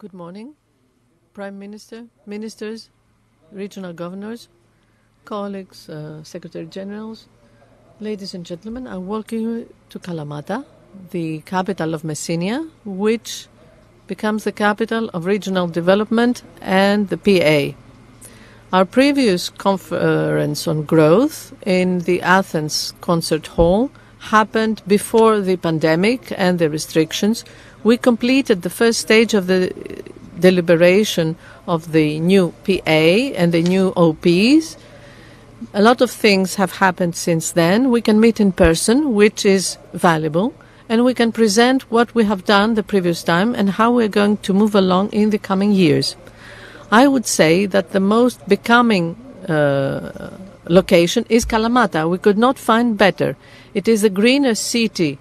Good morning, Prime Minister, Ministers, Regional Governors, colleagues, Secretary Generals, ladies and gentlemen. I welcome you to Kalamata, the capital of Messenia, which becomes the capital of regional development and the PA. Our previous conference on growth in the Athens Concert Hall happened before the pandemic and the restrictions. We completed the first stage of the deliberation of the new PA and the new OPs. A lot of things have happened since then. We can meet in person, which is valuable, and we can present what we have done the previous time and how we're going to move along in the coming years. I would say that the most becoming location is Kalamata. We could not find better. It is the greenest city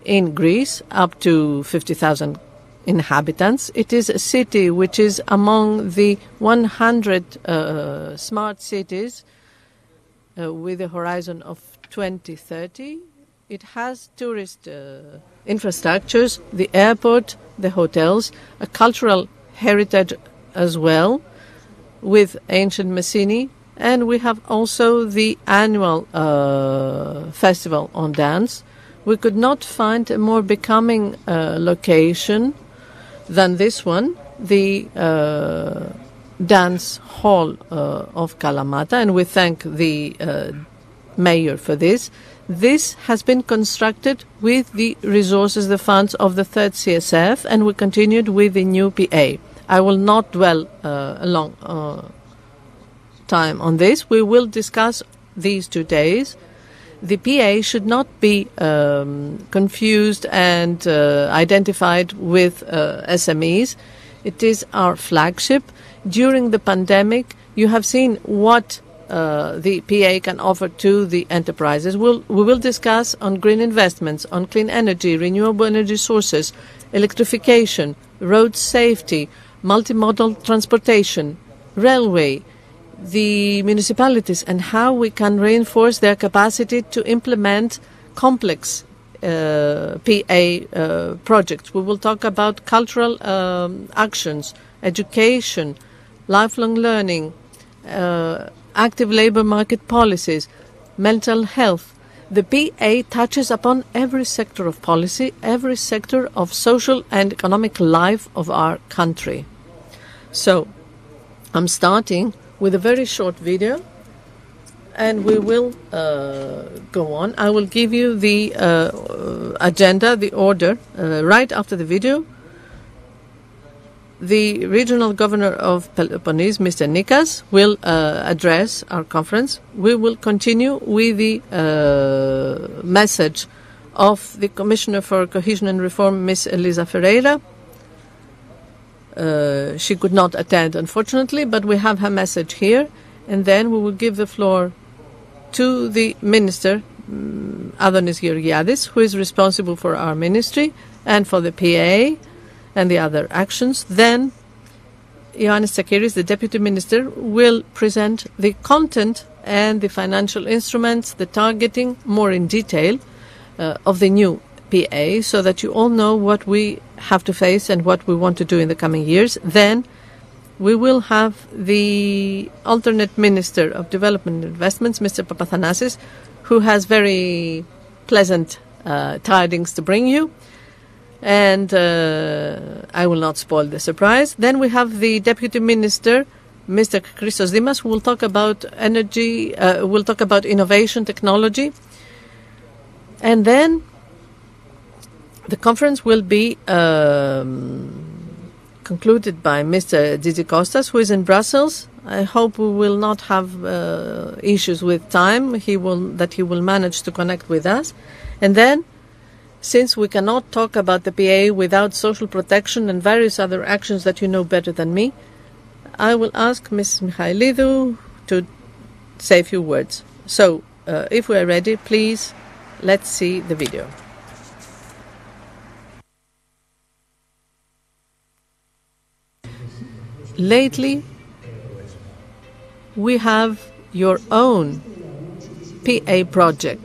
in Greece, up to 50,000 inhabitants. It is a city which is among the 100 smart cities with a horizon of 2030. It has tourist infrastructures, the airport, the hotels, a cultural heritage as well, with ancient Messini, and we have also the annual festival on dance. We could not find a more becoming location than this one, the dance hall of Kalamata, and we thank the mayor for this. This has been constructed with the resources, the funds of the third CSF, and we continued with the new PA. I will not dwell a long time on this. We will discuss these 2 days. The PA should not be confused and identified with SMEs. It is our flagship. During the pandemic, you have seen what the PA can offer to the enterprises. We will discuss on green investments, on clean energy, renewable energy sources, electrification, road safety, multimodal transportation, railway, the municipalities, and how we can reinforce their capacity to implement complex PA projects. We will talk about cultural actions, education, lifelong learning, active labor market policies, mental health. The PA touches upon every sector of policy, every sector of social and economic life of our country. So, I'm starting with a very short video, and we will go on. I will give you the agenda, the order, right after the video. The regional governor of Peloponnese, Mr. Nikas, will address our conference. We will continue with the message of the Commissioner for Cohesion and Reform, Ms. Elisa Ferreira. She could not attend, unfortunately, but we have her message here. And then we will give the floor to the minister, Adonis Georgiadis, who is responsible for our ministry and for the PA and the other actions. Then Ioannis Tsakiris, the deputy minister, will present the content and the financial instruments, the targeting more in detail of the new PA, so that you all know what we have to face and what we want to do in the coming years. Then we will have the alternate Minister of Development and Investments, Mr. Papathanasis, who has very pleasant tidings to bring you. And I will not spoil the surprise. Then we have the Deputy Minister, Mr. Christos Dimas, who will talk about energy, will talk about innovation, technology. And then the conference will be concluded by Mr. Tzitzikostas, who is in Brussels. I hope we will not have issues with time. He will manage to connect with us. And then, since we cannot talk about the PA without social protection and various other actions that you know better than me, I will ask Ms. Michailidou to say a few words. So, if we are ready, please, let's see the video. Lately, we have your own PA project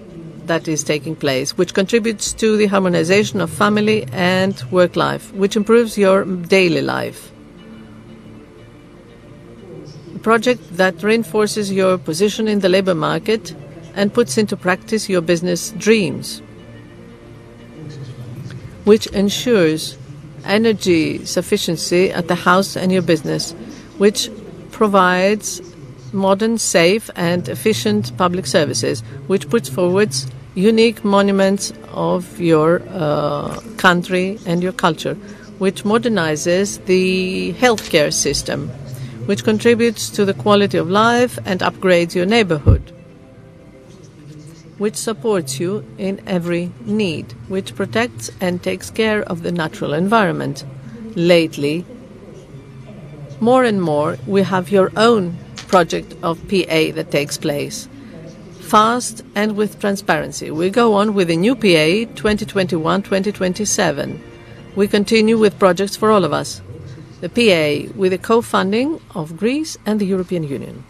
that is taking place, which contributes to the harmonization of family and work life, which improves your daily life. A project that reinforces your position in the labor market and puts into practice your business dreams, which ensures energy sufficiency at the house and your business, which provides modern, safe and efficient public services, which puts forward unique monuments of your country and your culture, which modernizes the healthcare system, which contributes to the quality of life and upgrades your neighborhood, which supports you in every need, which protects and takes care of the natural environment. Lately, more and more, we have your own project of PA that takes place, fast and with transparency. We go on with the new PA 2021-2027. We continue with projects for all of us. The PA with the co-funding of Greece and the European Union.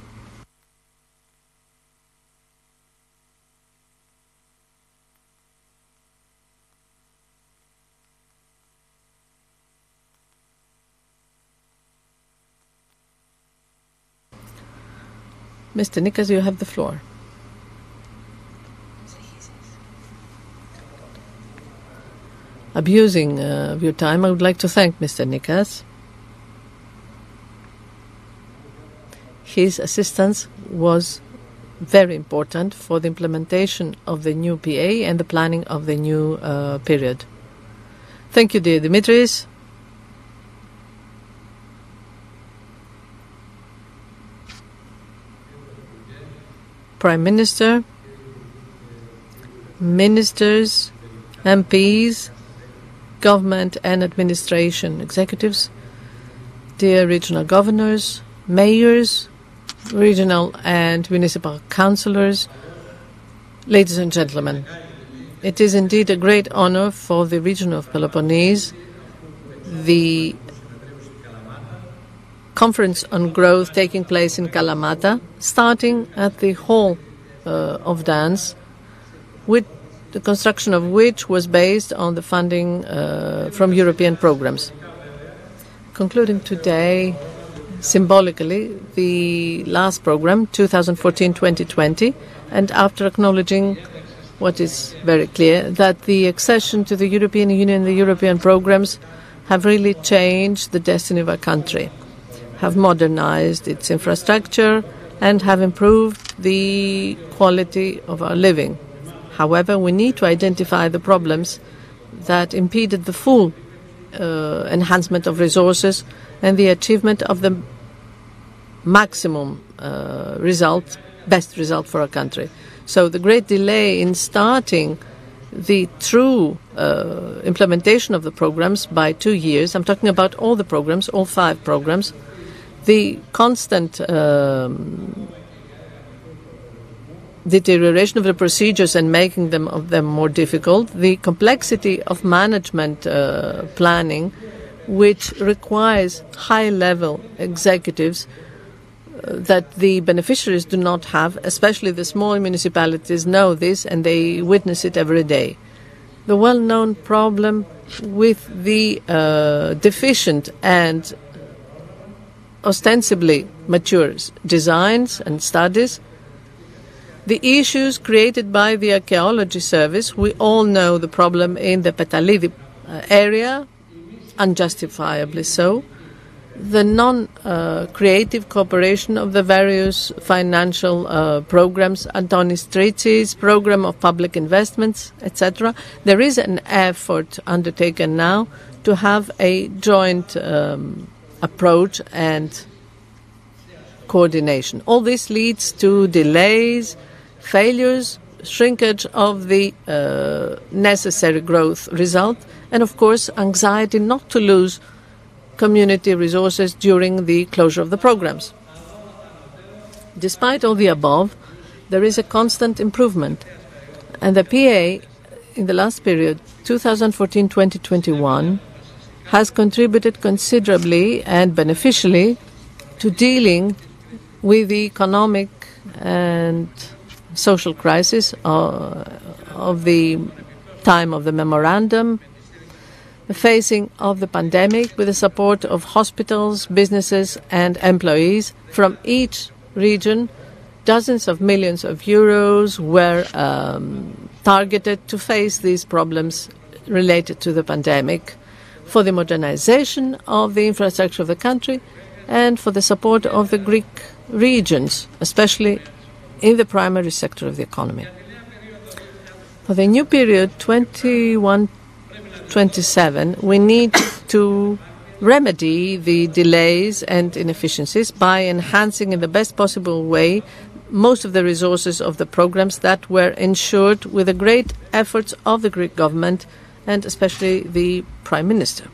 Mr. Nikas, you have the floor. Abusing of your time, I would like to thank Mr. Nikas. His assistance was very important for the implementation of the new PA and the planning of the new period. Thank you, dear Dimitris. Prime Minister, ministers, MPs, government and administration executives, dear regional governors, mayors, regional and municipal councillors, ladies and gentlemen. It is indeed a great honor for the region of Peloponnese, the conference on growth taking place in Kalamata, starting at the Hall of Dance, with the construction of which was based on the funding from European programs. Concluding today, symbolically, the last program, 2014-2020, and after acknowledging what is very clear, that the accession to the European Union and the European programs have really changed the destiny of our country, have modernized its infrastructure, and have improved the quality of our living. However, we need to identify the problems that impeded the full enhancement of resources and the achievement of the maximum best result for our country. So the great delay in starting the true implementation of the programs by 2 years, I'm talking about all the programs, all 5 programs, the constant deterioration of the procedures and making them more difficult, the complexity of management planning, which requires high-level executives that the beneficiaries do not have, especially the small municipalities know this and they witness it every day. The well-known problem with the deficient and ostensibly mature designs and studies, the issues created by the archaeology service. We all know the problem in the Petalidi area, unjustifiably so. The non-creative cooperation of the various financial programs, Adonis program of public investments, etc. There is an effort undertaken now to have a joint approach and coordination. All this leads to delays, failures, shrinkage of the necessary growth result, and of course anxiety not to lose community resources during the closure of the programs. Despite all the above, there is a constant improvement, and the PA in the last period, 2014-2021, has contributed considerably and beneficially to dealing with the economic and social crisis of the time of the memorandum, the facing of the pandemic with the support of hospitals, businesses and employees from each region. Dozens of millions of euros were targeted to face these problems related to the pandemic, for the modernization of the infrastructure of the country and for the support of the Greek regions, especially in the primary sector of the economy. For the new period 21-27, we need to remedy the delays and inefficiencies by enhancing in the best possible way most of the resources of the programs that were ensured with the great efforts of the Greek government and especially the Prime Minister.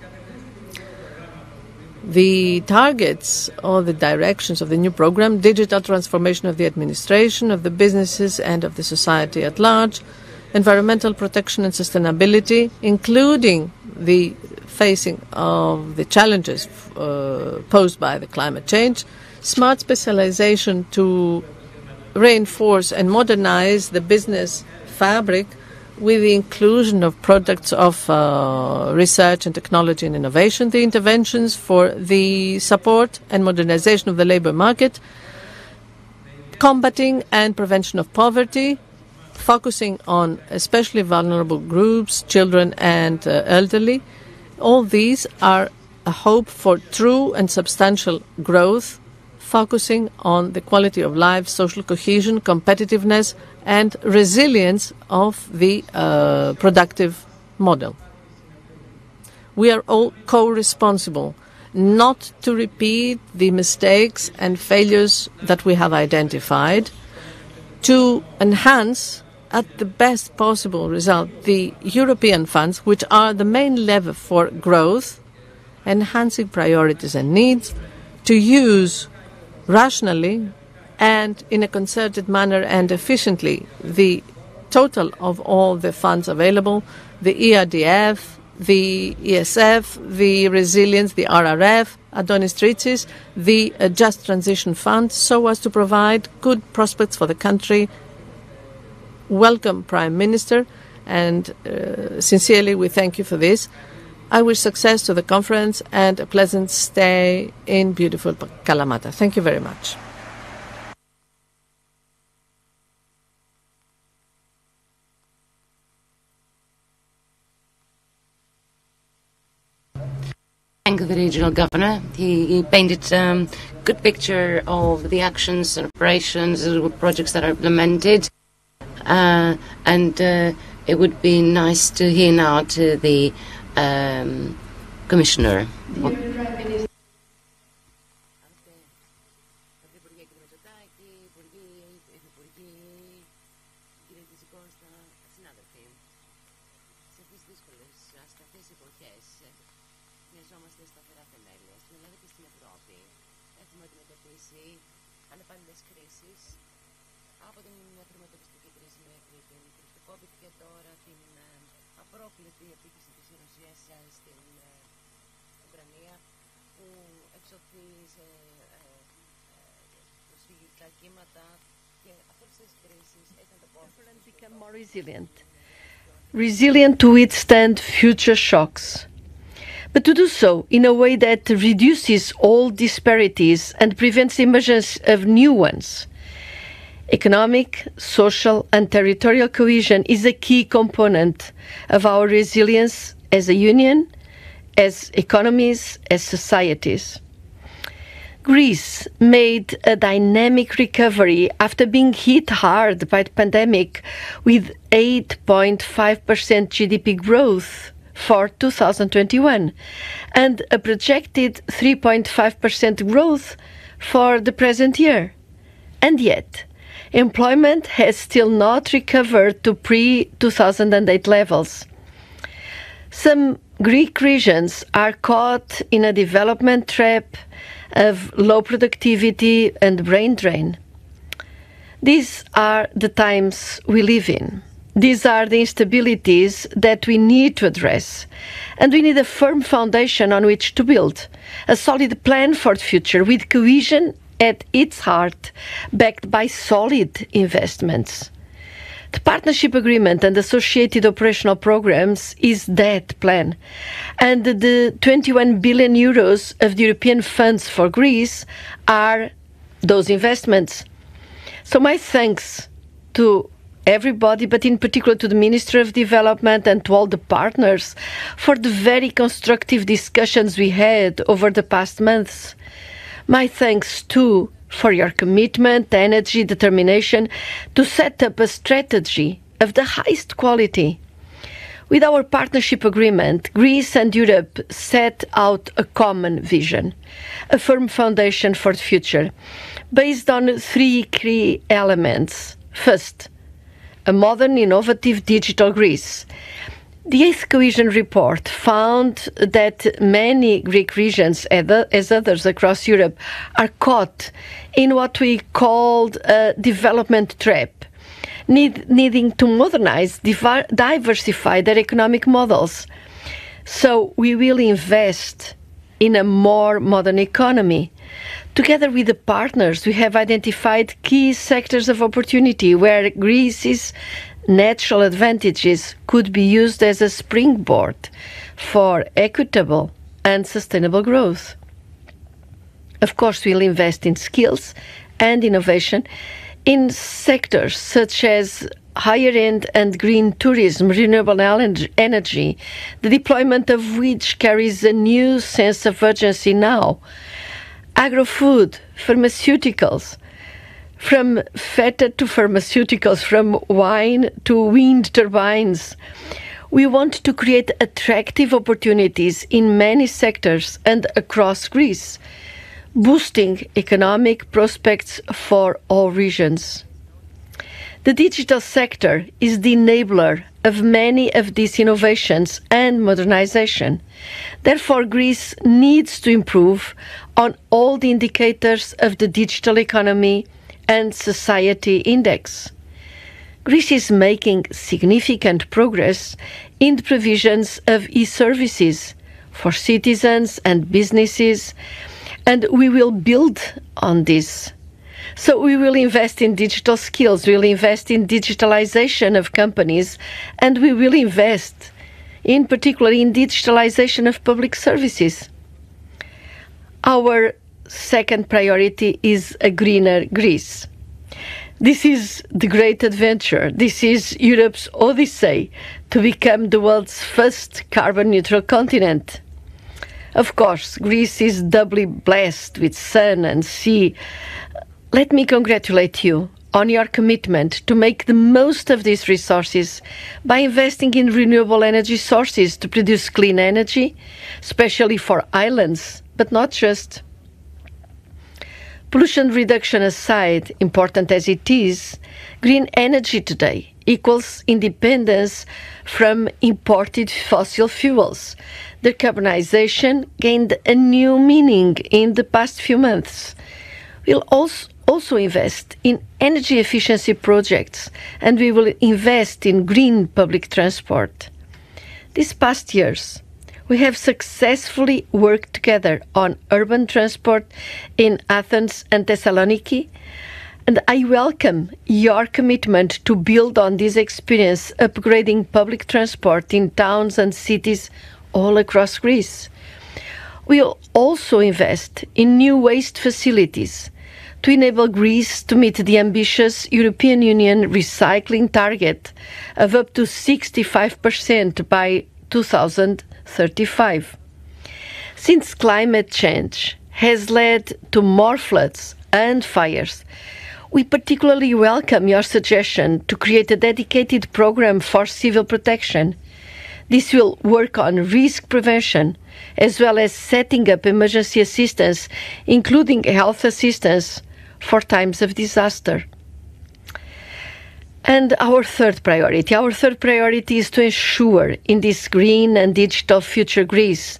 The targets or the directions of the new program: digital transformation of the administration, of the businesses and of the society at large, environmental protection and sustainability, including the facing of the challenges posed by the climate change, smart specialization to reinforce and modernize the business fabric with the inclusion of products of research and technology and innovation, the interventions for the support and modernization of the labor market, combating and prevention of poverty, focusing on especially vulnerable groups, children and elderly. All these are a hope for true and substantial growth, focusing on the quality of life, social cohesion, competitiveness and resilience of the productive model. We are all co-responsible not to repeat the mistakes and failures that we have identified, to enhance at the best possible result the European funds, which are the main lever for growth, enhancing priorities and needs, to use rationally and in a concerted manner and efficiently the total of all the funds available, the ERDF, the ESF, the Resilience, the RRF, Adonis Treaties, the Just Transition Fund, so as to provide good prospects for the country. Welcome, Prime Minister, and sincerely we thank you for this. I wish success to the conference and a pleasant stay in beautiful Kalamata. Thank you very much. Thank the regional governor. He painted a good picture of the actions and operations, projects that are implemented. And it would be nice to hear now to the Commissioner. Become more resilient to withstand future shocks, but to do so in a way that reduces all disparities and prevents the emergence of new ones. Economic, social and territorial cohesion is a key component of our resilience as a union, as economies, as societies. Greece made a dynamic recovery after being hit hard by the pandemic with 8.5% GDP growth for 2021 and a projected 3.5% growth for the present year. And yet, employment has still not recovered to pre-2008 levels. Some Greek regions are caught in a development trap of low productivity and brain drain. These are the times we live in. These are the instabilities that we need to address. And we need a firm foundation on which to build, a solid plan for the future with cohesion at its heart, backed by solid investments. The partnership agreement and associated operational programs is that plan. And the 21 billion euros of the European funds for Greece are those investments. So my thanks to everybody, but in particular to the Minister of Development and to all the partners for the very constructive discussions we had over the past months. My thanks too for your commitment, energy, determination to set up a strategy of the highest quality. With our partnership agreement, Greece and Europe set out a common vision, a firm foundation for the future, based on three key elements. First, a modern, innovative digital Greece. The 8th Cohesion report found that many Greek regions, as others across Europe, are caught in what we called a development trap, needing to modernize, diversify their economic models. So we will invest in a more modern economy. Together with the partners, we have identified key sectors of opportunity where Greece's natural advantages could be used as a springboard for equitable and sustainable growth. Of course, we'll invest in skills and innovation in sectors such as higher-end and green tourism, renewable energy, the deployment of which carries a new sense of urgency now, agro-food, pharmaceuticals, from feta to pharmaceuticals, from wine to wind turbines. We want to create attractive opportunities in many sectors and across Greece, boosting economic prospects for all regions. The digital sector is the enabler of many of these innovations and modernization. Therefore, Greece needs to improve on all the indicators of the digital economy and society index. Greece is making significant progress in the provisions of e-services for citizens and businesses, and we will build on this. So we will invest in digital skills, we will invest in digitalization of companies, and we will invest in particular in digitalization of public services. Our second priority is a greener Greece. This is the great adventure. This is Europe's odyssey to become the world's first carbon-neutral continent. Of course, Greece is doubly blessed with sun and sea. Let me congratulate you on your commitment to make the most of these resources by investing in renewable energy sources to produce clean energy, especially for islands, but not just. Pollution reduction aside, important as it is, green energy today equals independence from imported fossil fuels. Decarbonization gained a new meaning in the past few months. We'll also invest in energy efficiency projects, and we will invest in green public transport. These past years, we have successfully worked together on urban transport in Athens and Thessaloniki, and I welcome your commitment to build on this experience, upgrading public transport in towns and cities all across Greece. We'll also invest in new waste facilities to enable Greece to meet the ambitious European Union recycling target of up to 65% by 2035. Since climate change has led to more floods and fires, we particularly welcome your suggestion to create a dedicated program for civil protection. This will work on risk prevention, as well as setting up emergency assistance, including health assistance for times of disaster. And our third priority is to ensure in this green and digital future Greece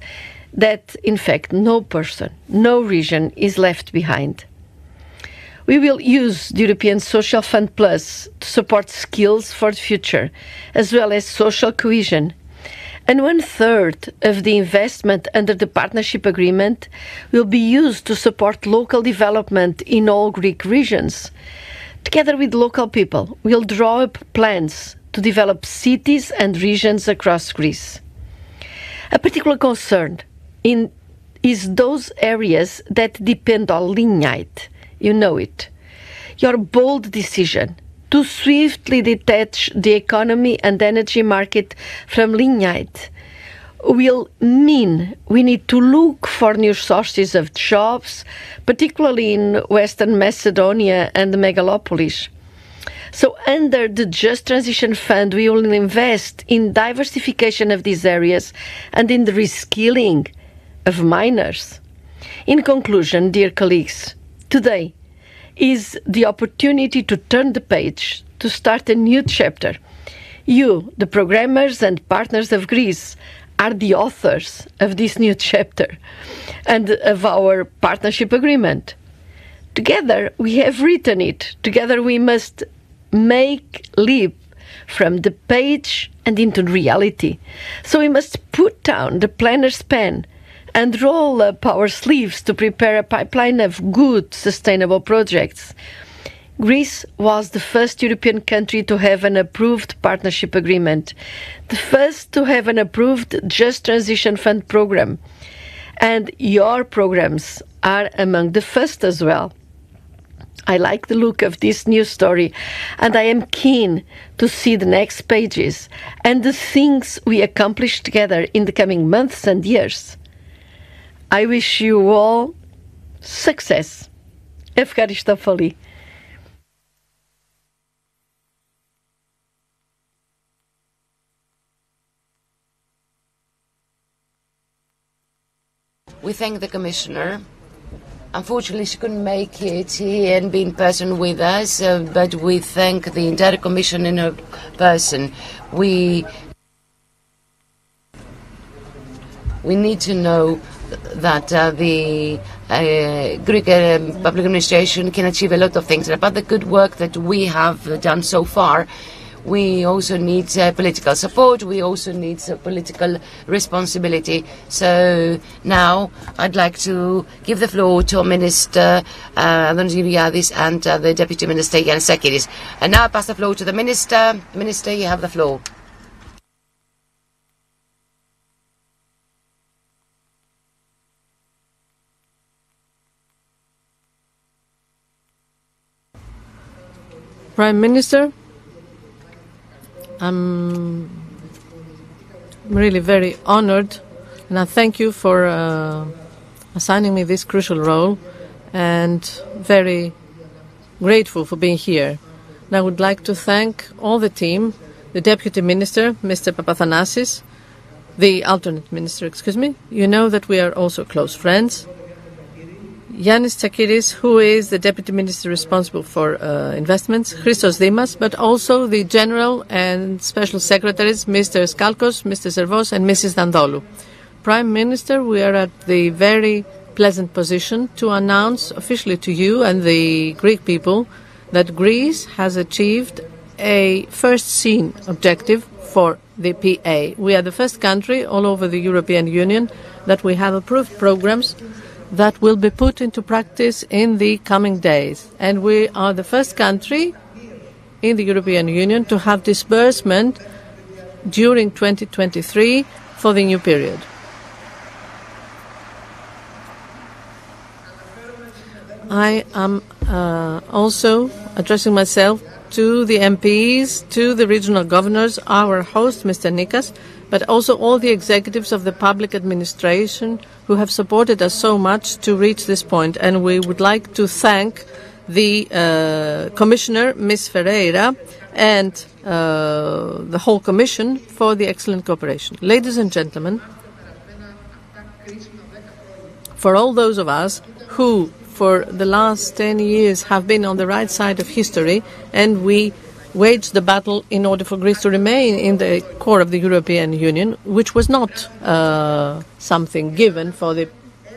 that, in fact, no person, no region is left behind. We will use the European Social Fund Plus to support skills for the future, as well as social cohesion. And 1/3 of the investment under the partnership agreement will be used to support local development in all Greek regions. Together with local people, we'll draw up plans to develop cities and regions across Greece. A particular concern is those areas that depend on lignite. You know it. Your bold decision to swiftly detach the economy and energy market from lignite will mean we need to look for new sources of jobs, particularly in Western Macedonia and the megalopolis. So under the Just Transition Fund, we will invest in diversification of these areas and in the reskilling of miners. In conclusion, dear colleagues, today is the opportunity to turn the page, to start a new chapter. You, the programmers and partners of Greece, are the authors of this new chapter and of our partnership agreement. Together we have written it. Together we must make leap from the page and into reality. So we must put down the planner's pen and roll up our sleeves to prepare a pipeline of good, sustainable projects. Greece was the first European country to have an approved partnership agreement, the first to have an approved Just Transition Fund program, and your programs are among the first as well. I like the look of this new story, and I am keen to see the next pages and the things we accomplish together in the coming months and years. I wish you all success. Ευχαριστώ πολύ. We thank the Commissioner. Unfortunately, she couldn't make it here and be in person with us, but we thank the entire Commission in her person. We need to know that the Greek public administration can achieve a lot of things. And about the good work that we have done so far, we also need political support. We also need political responsibility. So now I'd like to give the floor to Minister Adonis Georgiadis and the Deputy Minister Ioannis Tsakiris. And now I pass the floor to the Minister. Minister, you have the floor. Prime Minister, I'm really very honored, and I thank you for assigning me this crucial role, and very grateful for being here. And I would like to thank all the team, the Deputy Minister, Mr. Papathanasis, the alternate minister, You know that we are also close friends. Ioannis Tsakiris, who is the Deputy Minister responsible for investments, Christos Dimas, but also the General and Special Secretaries, Mr. Skalkos, Mr. Servos, and Mrs. Dandolu. Prime Minister, we are at the very pleasant position to announce officially to you and the Greek people that Greece has achieved a first seen objective for the PA. We are the first country all over the European Union that we have approved programs that will be put into practice in the coming days. And we are the first country in the European Union to have disbursement during 2023 for the new period. I am also addressing myself to the MPs, to the regional governors, our host, Mr. Nikas, but also all the executives of the public administration who have supported us so much to reach this point. And we would like to thank the Commissioner, Ms. Ferreira, and the whole Commission for the excellent cooperation. Ladies and gentlemen, for all those of us who for the last 10 years have been on the right side of history, and we waged the battle in order for Greece to remain in the core of the European Union, which was not something given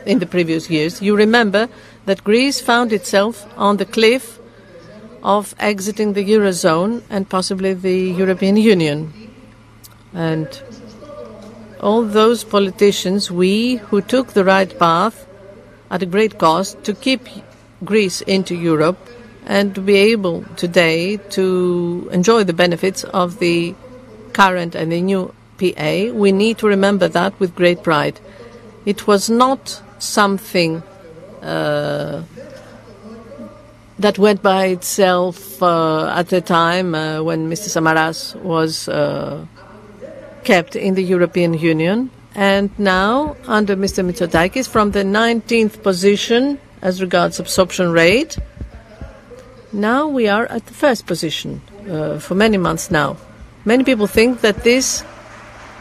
in the previous years. You remember that Greece found itself on the cliff of exiting the Eurozone and possibly the European Union. And all those politicians, we who took the right path at a great cost to keep Greece into Europe, and to be able today to enjoy the benefits of the current and the new PA, we need to remember that with great pride. It was not something that went by itself at the time when Mr. Samaras was kept in the European Union. And now, under Mr. Mitsotakis, from the 19th position as regards absorption rate, now we are at the first position for many months now. Many people think that this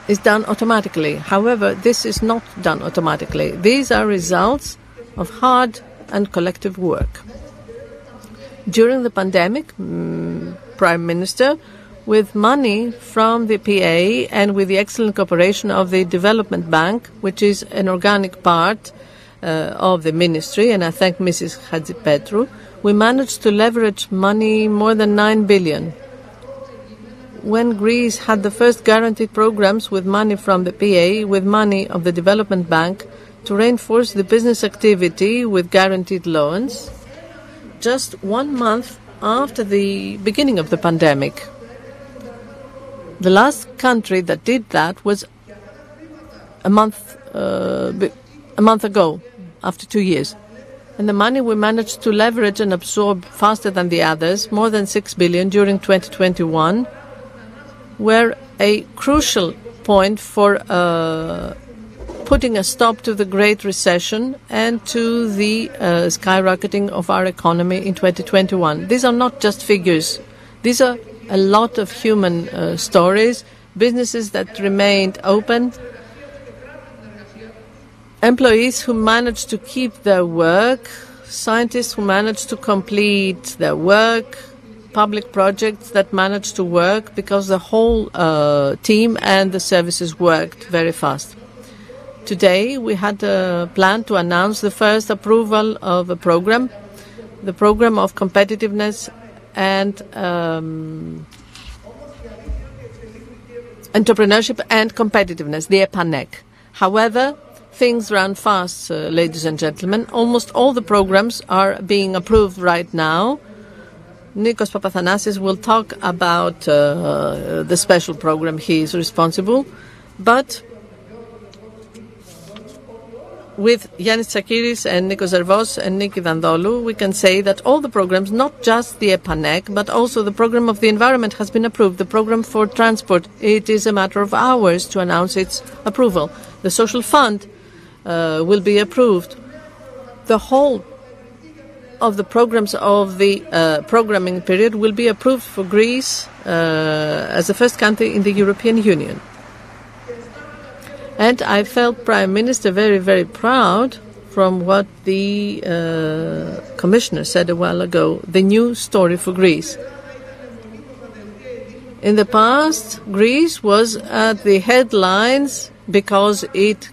is done automatically. However, this is not done automatically. These are results of hard and collective work. During the pandemic, Prime Minister, with money from the PA and with the excellent cooperation of the Development Bank, which is an organic part of the ministry, and I thank Mrs. Hadjipetru, we managed to leverage money more than 9 billion. When Greece had the first guaranteed programs with money from the PA, with money of the Development Bank, to reinforce the business activity with guaranteed loans, just 1 month after the beginning of the pandemic. The last country that did that was a month ago, after 2 years. And the money we managed to leverage and absorb faster than the others, more than 6 billion during 2021, were a crucial point for putting a stop to the Great Recession and to the skyrocketing of our economy in 2021. These are not just figures. These are a lot of human stories, businesses that remained open, employees who managed to keep their work, scientists who managed to complete their work, public projects that managed to work because the whole team and the services worked very fast. Today we had a plan to announce the first approval of a program, the program of competitiveness and entrepreneurship and competitiveness, the EPANEC. However, things run fast, ladies and gentlemen. Almost all the programs are being approved right now. Nikos Papathanasis will talk about the special program he is responsible, but with Ioannis Tsakiris and Nikos and Niki Dandolu, we can say that all the programs, not just the EPANEC, but also the program of the environment has been approved. The program for transport, it is a matter of hours to announce its approval. The social fund will be approved. The whole of the programs of the programming period will be approved for Greece as the first country in the European Union. And I felt Prime Minister very, very proud from what the Commissioner said a while ago, the new story for Greece. In the past, Greece was at the headlines because it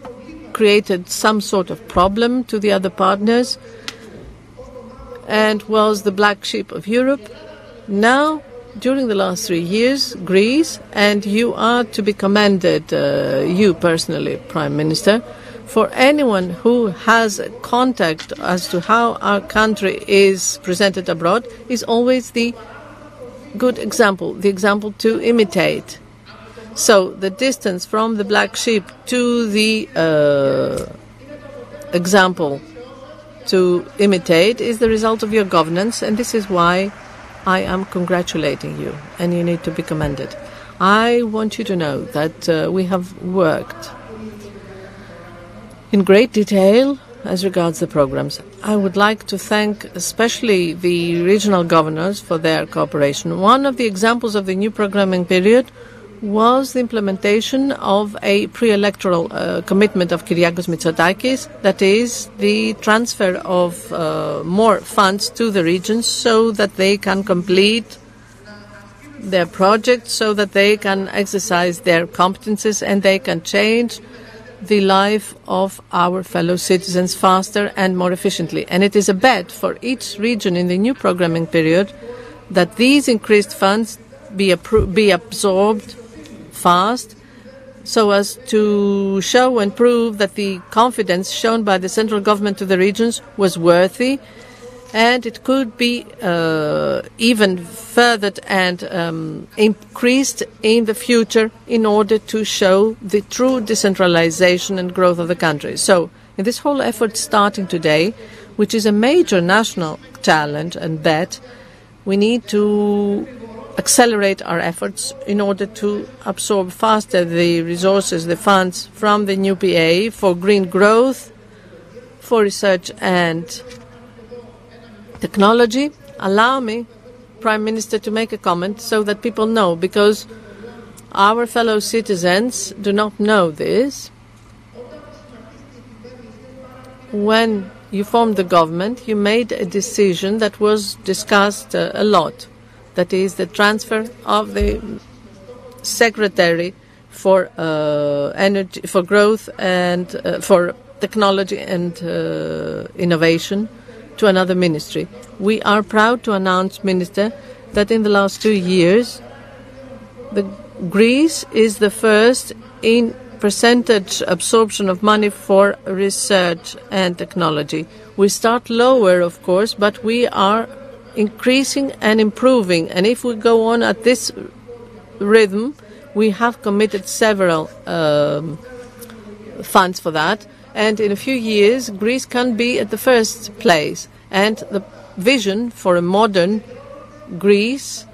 created some sort of problem to the other partners and was the black sheep of Europe. Now, during the last 3 years, Greece, and you are to be commended, you personally, Prime Minister, for anyone who has contact as to how our country is presented abroad, is always the good example, the example to imitate. So the distance from the black sheep to the example to imitate is the result of your governance, and this is why I am congratulating you, and you need to be commended. I want you to know that we have worked in great detail as regards the programs. I would like to thank especially the regional governors for their cooperation. One of the examples of the new programming period was the implementation of a pre-electoral commitment of Kyriakos Mitsotakis, that is, the transfer of more funds to the regions so that they can complete their projects, so that they can exercise their competences and they can change the life of our fellow citizens faster and more efficiently. And it is a bet for each region in the new programming period that these increased funds be absorbed fast, so as to show and prove that the confidence shown by the central government to the regions was worthy and it could be even furthered and increased in the future in order to show the true decentralization and growth of the country. So, in this whole effort starting today, which is a major national challenge and bet, we need to accelerate our efforts in order to absorb faster the resources, the funds from the new PA for green growth, for research and technology. Allow me, Prime Minister, to make a comment so that people know, because our fellow citizens do not know this. When you formed the government, you made a decision that was discussed a lot. That is the transfer of the Secretary for Energy, for Growth and for Technology and Innovation to another ministry. We are proud to announce, Minister, that in the last 2 years, Greece is the first in percentage absorption of money for research and technology. We start lower, of course, but we are increasing and improving. And if we go on at this rhythm, we have committed several funds for that. And in a few years, Greece can be at the first place. And the vision for a modern Greece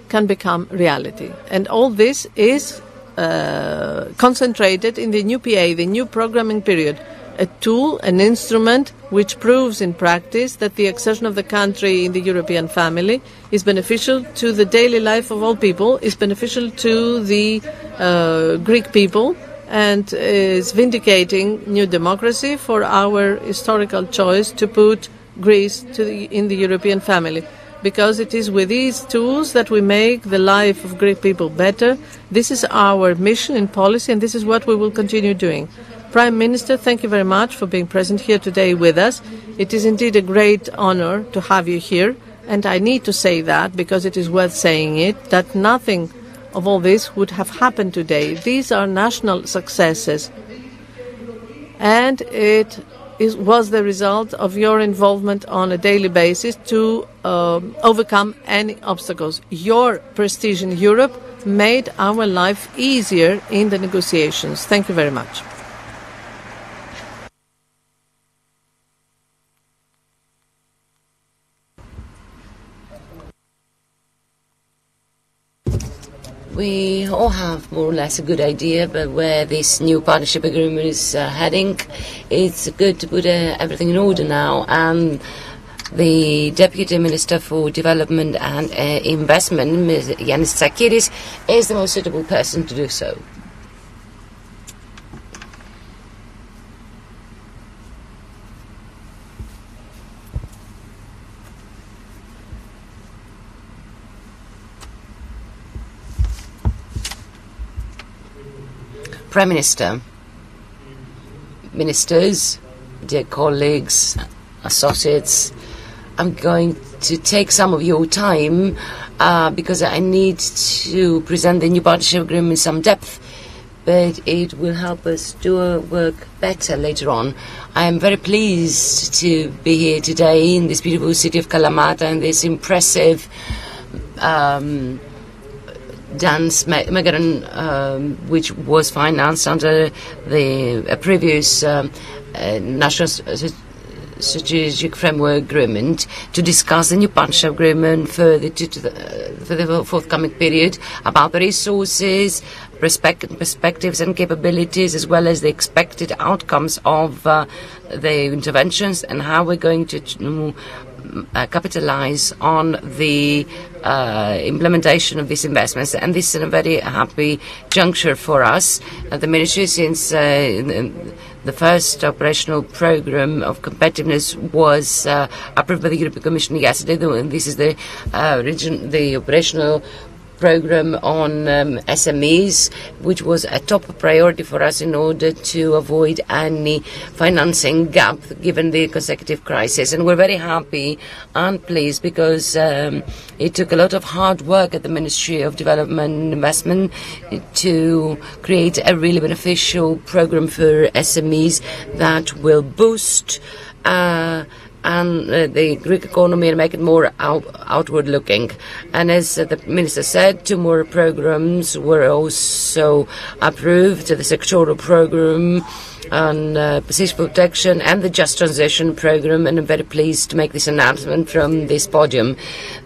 can become reality. And all this is concentrated in the new PA, the new programming period, a tool, an instrument which proves in practice that the accession of the country in the European family is beneficial to the daily life of all people, is beneficial to the Greek people, and is vindicating new democracy for our historical choice to put Greece in the European family. Because it is with these tools that we make the life of Greek people better. This is our mission in policy, and this is what we will continue doing. Prime Minister, thank you very much for being present here today with us. It is indeed a great honor to have you here, and I need to say that because it is worth saying it, that nothing of all this would have happened today. These are national successes, and it was the result of your involvement on a daily basis to overcome any obstacles. Your prestige in Europe made our life easier in the negotiations. Thank you very much. We all have more or less a good idea about where this new partnership agreement is heading. It's good to put everything in order now, and the Deputy Minister for Development and Investment, Ioannis Tsakiris, is the most suitable person to do so. Prime Minister, ministers, dear colleagues, associates, I'm going to take some of your time because I need to present the new partnership agreement in some depth, but it will help us do our work better later on. I am very pleased to be here today in this beautiful city of Kalamata and this impressive dance Megaron, which was financed under the previous National Strategic Framework Agreement, to discuss the new partnership agreement for the forthcoming period, about the resources, perspectives and capabilities, as well as the expected outcomes of the interventions, and how we're going to capitalize on the implementation of these investments. And this is a very happy juncture for us at the Ministry, since the first operational program of competitiveness was approved by the European Commission yesterday. This is the operational program on SMEs, which was a top priority for us in order to avoid any financing gap given the consecutive crisis. And we're very happy and pleased because it took a lot of hard work at the Ministry of Development and Investment to create a really beneficial program for SMEs that will boost and the Greek economy and make it more outward looking. And as the minister said, 2 more programs were also approved, the sectoral program on civil protection and the Just Transition program, and I'm very pleased to make this announcement from this podium.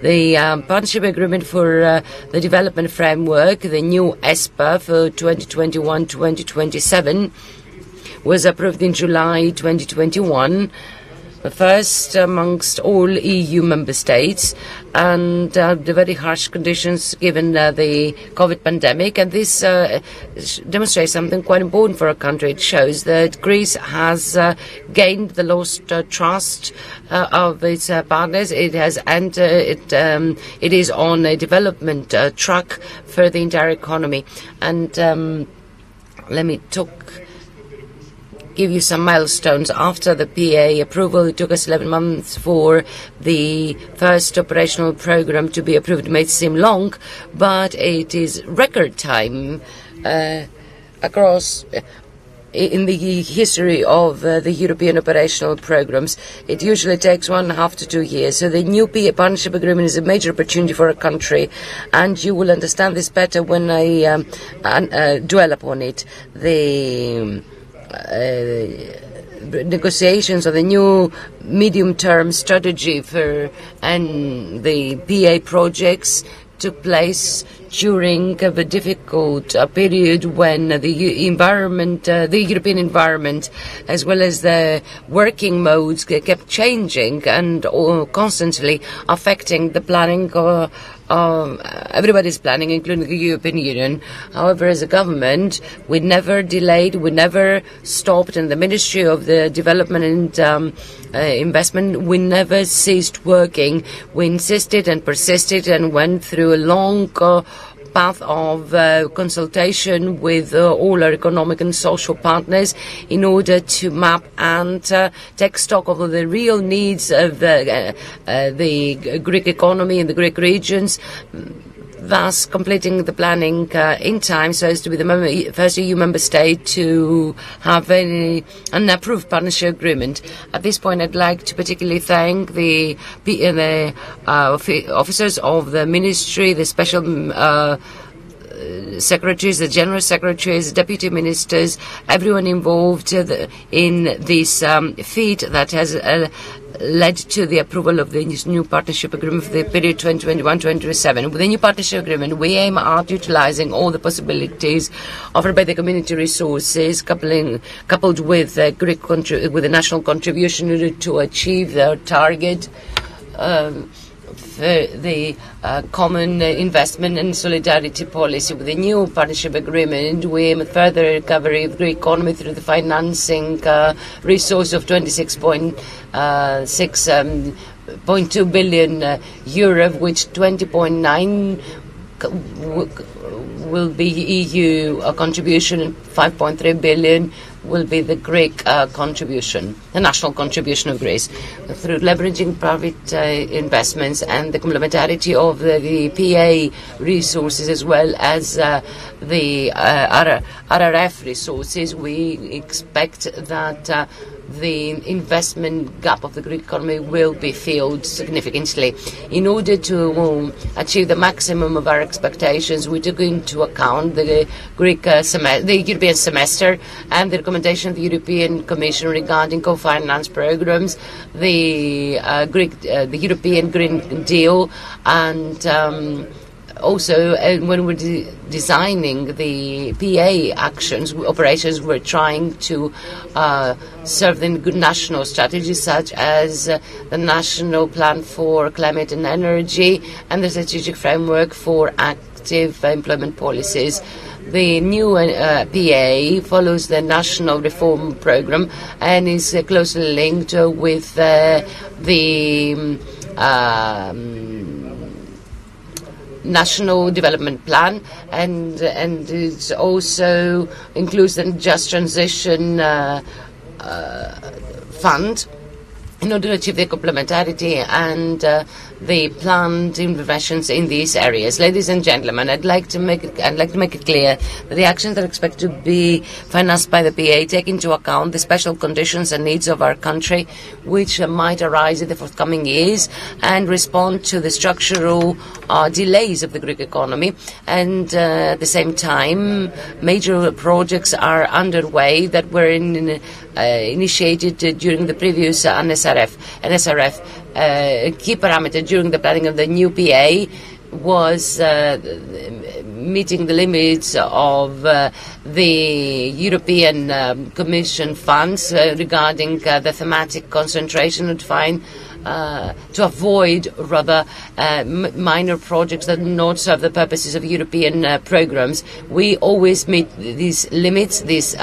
The partnership agreement for the development framework, the new ESPA for 2021-2027, was approved in July 2021. The first amongst all EU member states, and the very harsh conditions given the COVID pandemic. And this demonstrates something quite important for our country. It shows that Greece has gained the lost trust of its partners. It has entered. It is on a development track for the entire economy. And let me give you some milestones. After the PA approval, it took us 11 months for the first operational program to be approved. It may seem long, but it is record time across in the history of the European operational programs. It usually takes 1.5 to 2 years. So the new PA partnership agreement is a major opportunity for our country, and you will understand this better when I dwell upon it. The negotiations of the new medium-term strategy for and the PA projects took place during the difficult period when the European environment, as well as the working modes, kept changing and constantly affecting the planning everybody's planning, including the European Union. However, as a government, we never delayed, we never stopped, and the Ministry of the Development and Investment, we never ceased working. We insisted and persisted and went through a long path of consultation with all our economic and social partners in order to map and take stock of the real needs of the Greek economy and the Greek regions, thus completing the planning in time so as to be the first EU member state to have an approved partnership agreement. At this point, I'd like to particularly thank the officers of the ministry, the special secretaries, the general secretaries, deputy ministers, everyone involved in this feat that has led to the approval of the new partnership agreement for the period 2021-2027. With the new partnership agreement, we aim at utilizing all the possibilities offered by the community resources, coupled with with the national contribution in order to achieve their target. The common investment and solidarity policy. With the new partnership agreement, we aim at further recovery of the Greek economy through the financing resource of 26.2 billion euro, of which 20.9 will be EU contribution and 5.3 billion will be the Greek contribution, the national contribution of Greece, through leveraging private investments and the complementarity of the PA resources as well as the RRF resources. We expect that the investment gap of the Greek economy will be filled significantly. In order to achieve the maximum of our expectations, we took into account the the European semester and the recommendation of the European Commission regarding co-finance programs, the European Green Deal, and also, when we're designing the PA operations, we're trying to serve the good national strategies such as the National Plan for Climate and Energy and the Strategic Framework for Active Employment Policies. The new PA follows the National Reform Programme and is closely linked with the National Development Plan, and it also includes the Just Transition Fund. in order to achieve the complementarity and the planned interventions in these areas. Ladies and gentlemen, I'd like to make it clear that the actions that are expected to be financed by the PA take into account the special conditions and needs of our country, which might arise in the forthcoming years, and respond to the structural delays of the Greek economy. And at the same time, major projects are underway that were initiated during the previous NSRF. A key parameter during the planning of the new PA was meeting the limits of the European Commission funds regarding the thematic concentration to avoid minor projects that do not serve the purposes of European programs. We always meet these limits, these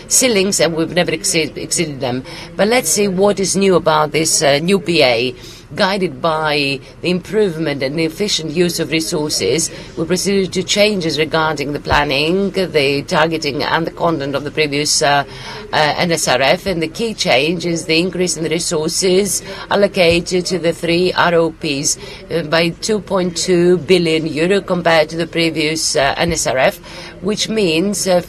ceilings, and we've never exceeded them. But let's see what is new about this new PA. Guided by the improvement and the efficient use of resources, we proceeded to changes regarding the planning, the targeting and the content of the previous NSRF, and the key change is the increase in the resources allocated to the three ROPs by 2.2 billion euro compared to the previous NSRF, which means an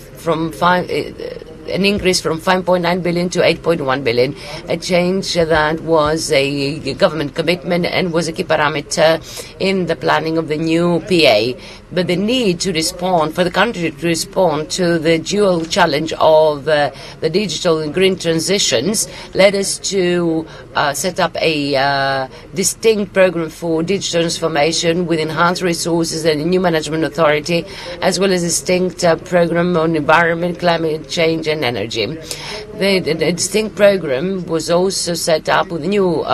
increase from 5.9 billion to 8.1 billion, a change that was a government commitment and was a key parameter in the planning of the new PA. But the need to respond, for the country to respond to the dual challenge of the digital and green transitions, led us to set up a distinct program for digital transformation with enhanced resources and a new management authority, as well as a distinct program on environment, climate change and energy. The distinct program was also set up with a new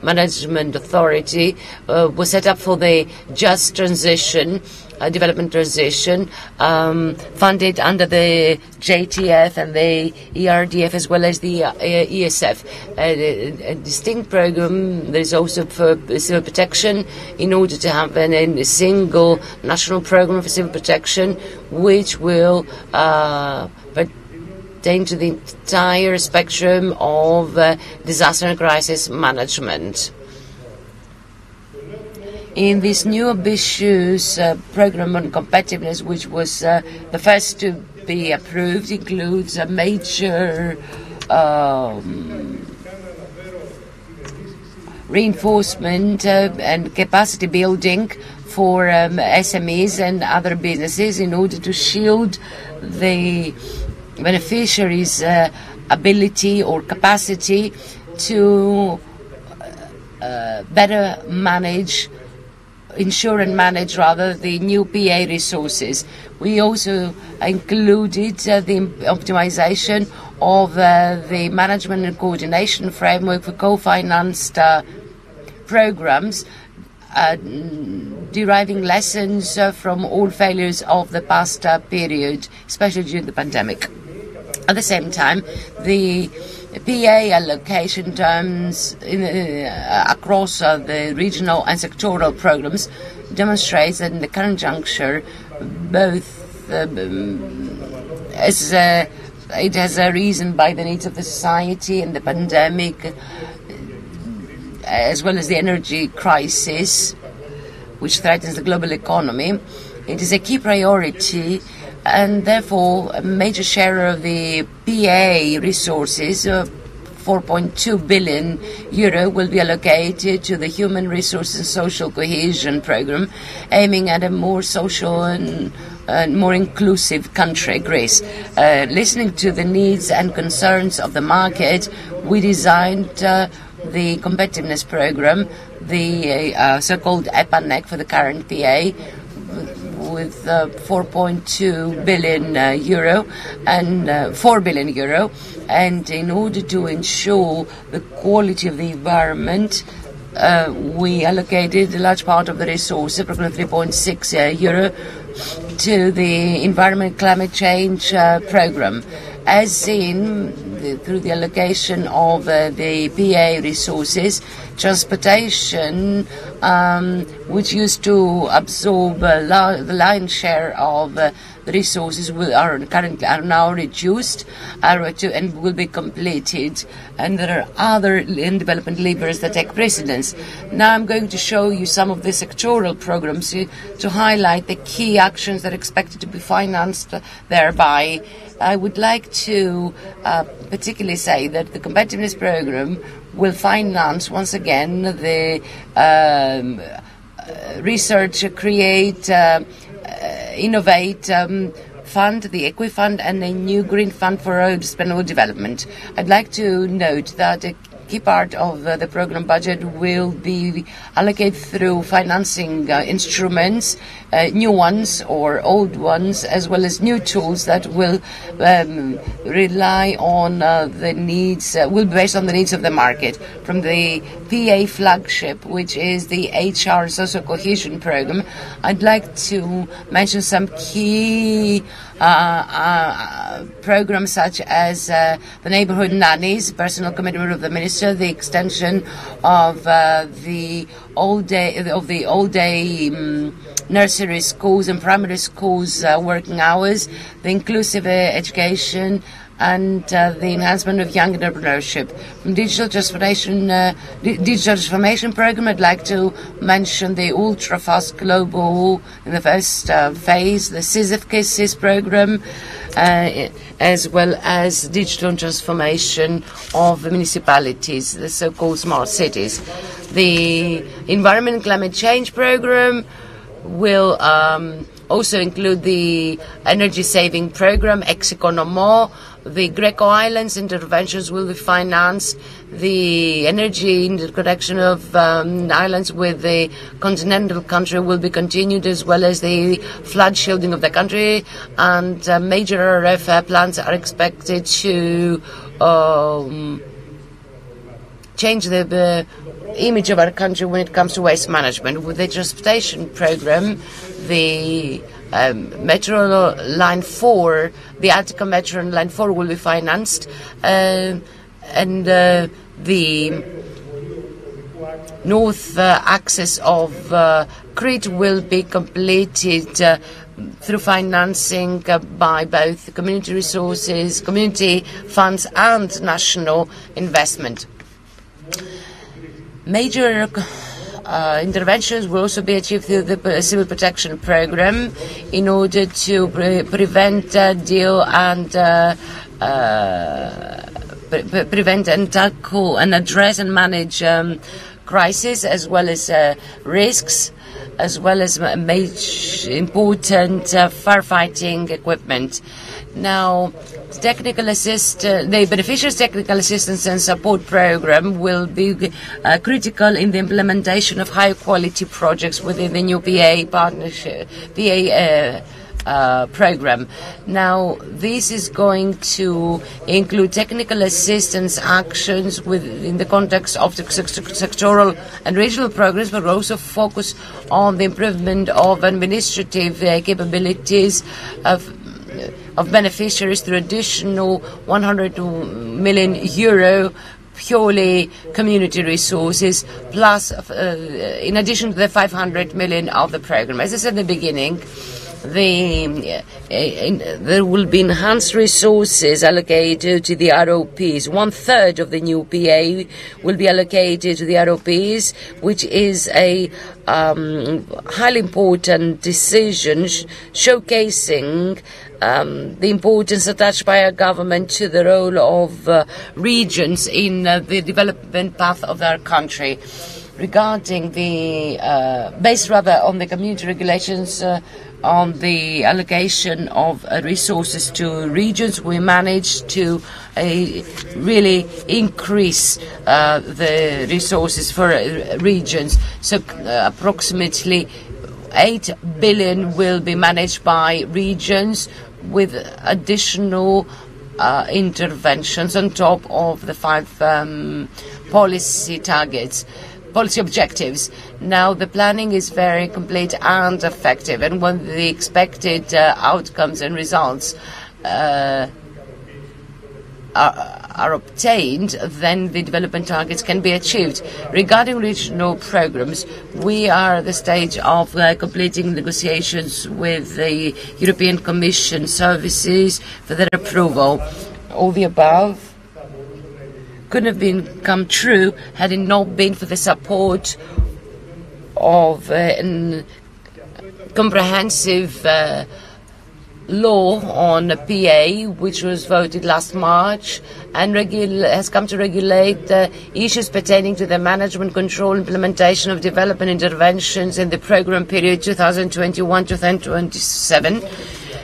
management authority, was set up for the just transition, development transition, funded under the JTF and the ERDF as well as the ESF. A distinct program that is also for civil protection in order to have a single national program for civil protection, which will pertain to the entire spectrum of disaster and crisis management. In this new ambitious program on competitiveness, which was the first to be approved, includes a major reinforcement and capacity building for SMEs and other businesses in order to shield the beneficiaries' ability or capacity to better ensure and manage the new PA resources. We also included the optimization of the management and coordination framework for co-financed programs, deriving lessons from all failures of the past period, especially during the pandemic. At the same time, the PA allocation terms across the regional and sectoral programs demonstrates that in the current juncture, both it has a reason by the needs of the society and the pandemic, as well as the energy crisis, which threatens the global economy. It is a key priority, and therefore a major share of the PA resources, 4.2 billion euro, will be allocated to the Human Resources and Social Cohesion Program, aiming at a more social and more inclusive country, Greece. Listening to the needs and concerns of the market, we designed the competitiveness program, the so-called EPA for the current PA, with 4.2 billion euro and 4 billion euro, and in order to ensure the quality of the environment, we allocated a large part of the resources, approximately 3.6 euro, to the environment climate change program. As seen through the allocation of the PA resources, transportation, which used to absorb the lion's share of resources are now reduced and will be completed, and there are other development levers that take precedence. Now I'm going to show you some of the sectoral programs to highlight the key actions that are expected to be financed thereby. I would like to particularly say that the competitiveness program will finance once again the research, create, innovate fund, the Equifund, and a new green fund for sustainable development. I'd like to note that a key part of the program budget will be allocated through financing instruments, new ones or old ones, as well as new tools that will rely on the needs, will be based on the needs of the market. From the PA flagship, which is the HR Social Cohesion program, I'd like to mention some key programs such as the neighborhood nannies, personal commitment of the minister, the extension of the all-day nursery schools and primary schools working hours, the inclusive education, and the enhancement of young entrepreneurship. From digital transformation program, I'd like to mention the ultra-fast global in the first phase, the Tzitzikostas program, as well as digital transformation of the municipalities, the so-called smart cities. The environment and climate change program will also include the energy saving program, Execonomo. The Greco Islands interventions will be financed. The energy interconnection of islands with the continental country will be continued, as well as the flood shielding of the country. And major RF plans are expected to change the image of our country when it comes to waste management. With the transportation program, the Metro Line 4, the Attica Metro Line 4 will be financed, and the north axis of Crete will be completed through financing by both community resources, community funds, and national investment. Major interventions will also be achieved through the civil protection program in order to prevent, deal, and prevent and tackle and address and manage crises, as well as risks, as well as important firefighting equipment. Now, the beneficiaries' technical assistance and support program will be critical in the implementation of high-quality projects within the new PA partnership, program. Now, this is going to include technical assistance actions in the context of the sectoral and regional programs, but also focus on the improvement of administrative capabilities of beneficiaries through additional 100 million euro purely community resources, plus in addition to the 500 million of the program. As I said at the beginning, there will be enhanced resources allocated to the ROPs. 1/3 of the new PA will be allocated to the ROPs, which is a highly important decision showcasing the importance attached by our government to the role of regions in the development path of our country. Regarding the based rather on the community regulations on the allocation of resources to regions, we managed to really increase the resources for regions. So approximately 8 billion will be managed by regions, with additional interventions on top of the 5 policy objectives. Now, the planning is very complete and effective, and when the are are obtained, then the development targets can be achieved. Regarding regional programs, we are at the stage of completing negotiations with the European Commission services for their approval. All the above couldn't have come true had it not been for the support of comprehensive law on PA, which was voted last March and has come to regulate issues pertaining to the management, control, implementation of development interventions in the program period 2021-2027,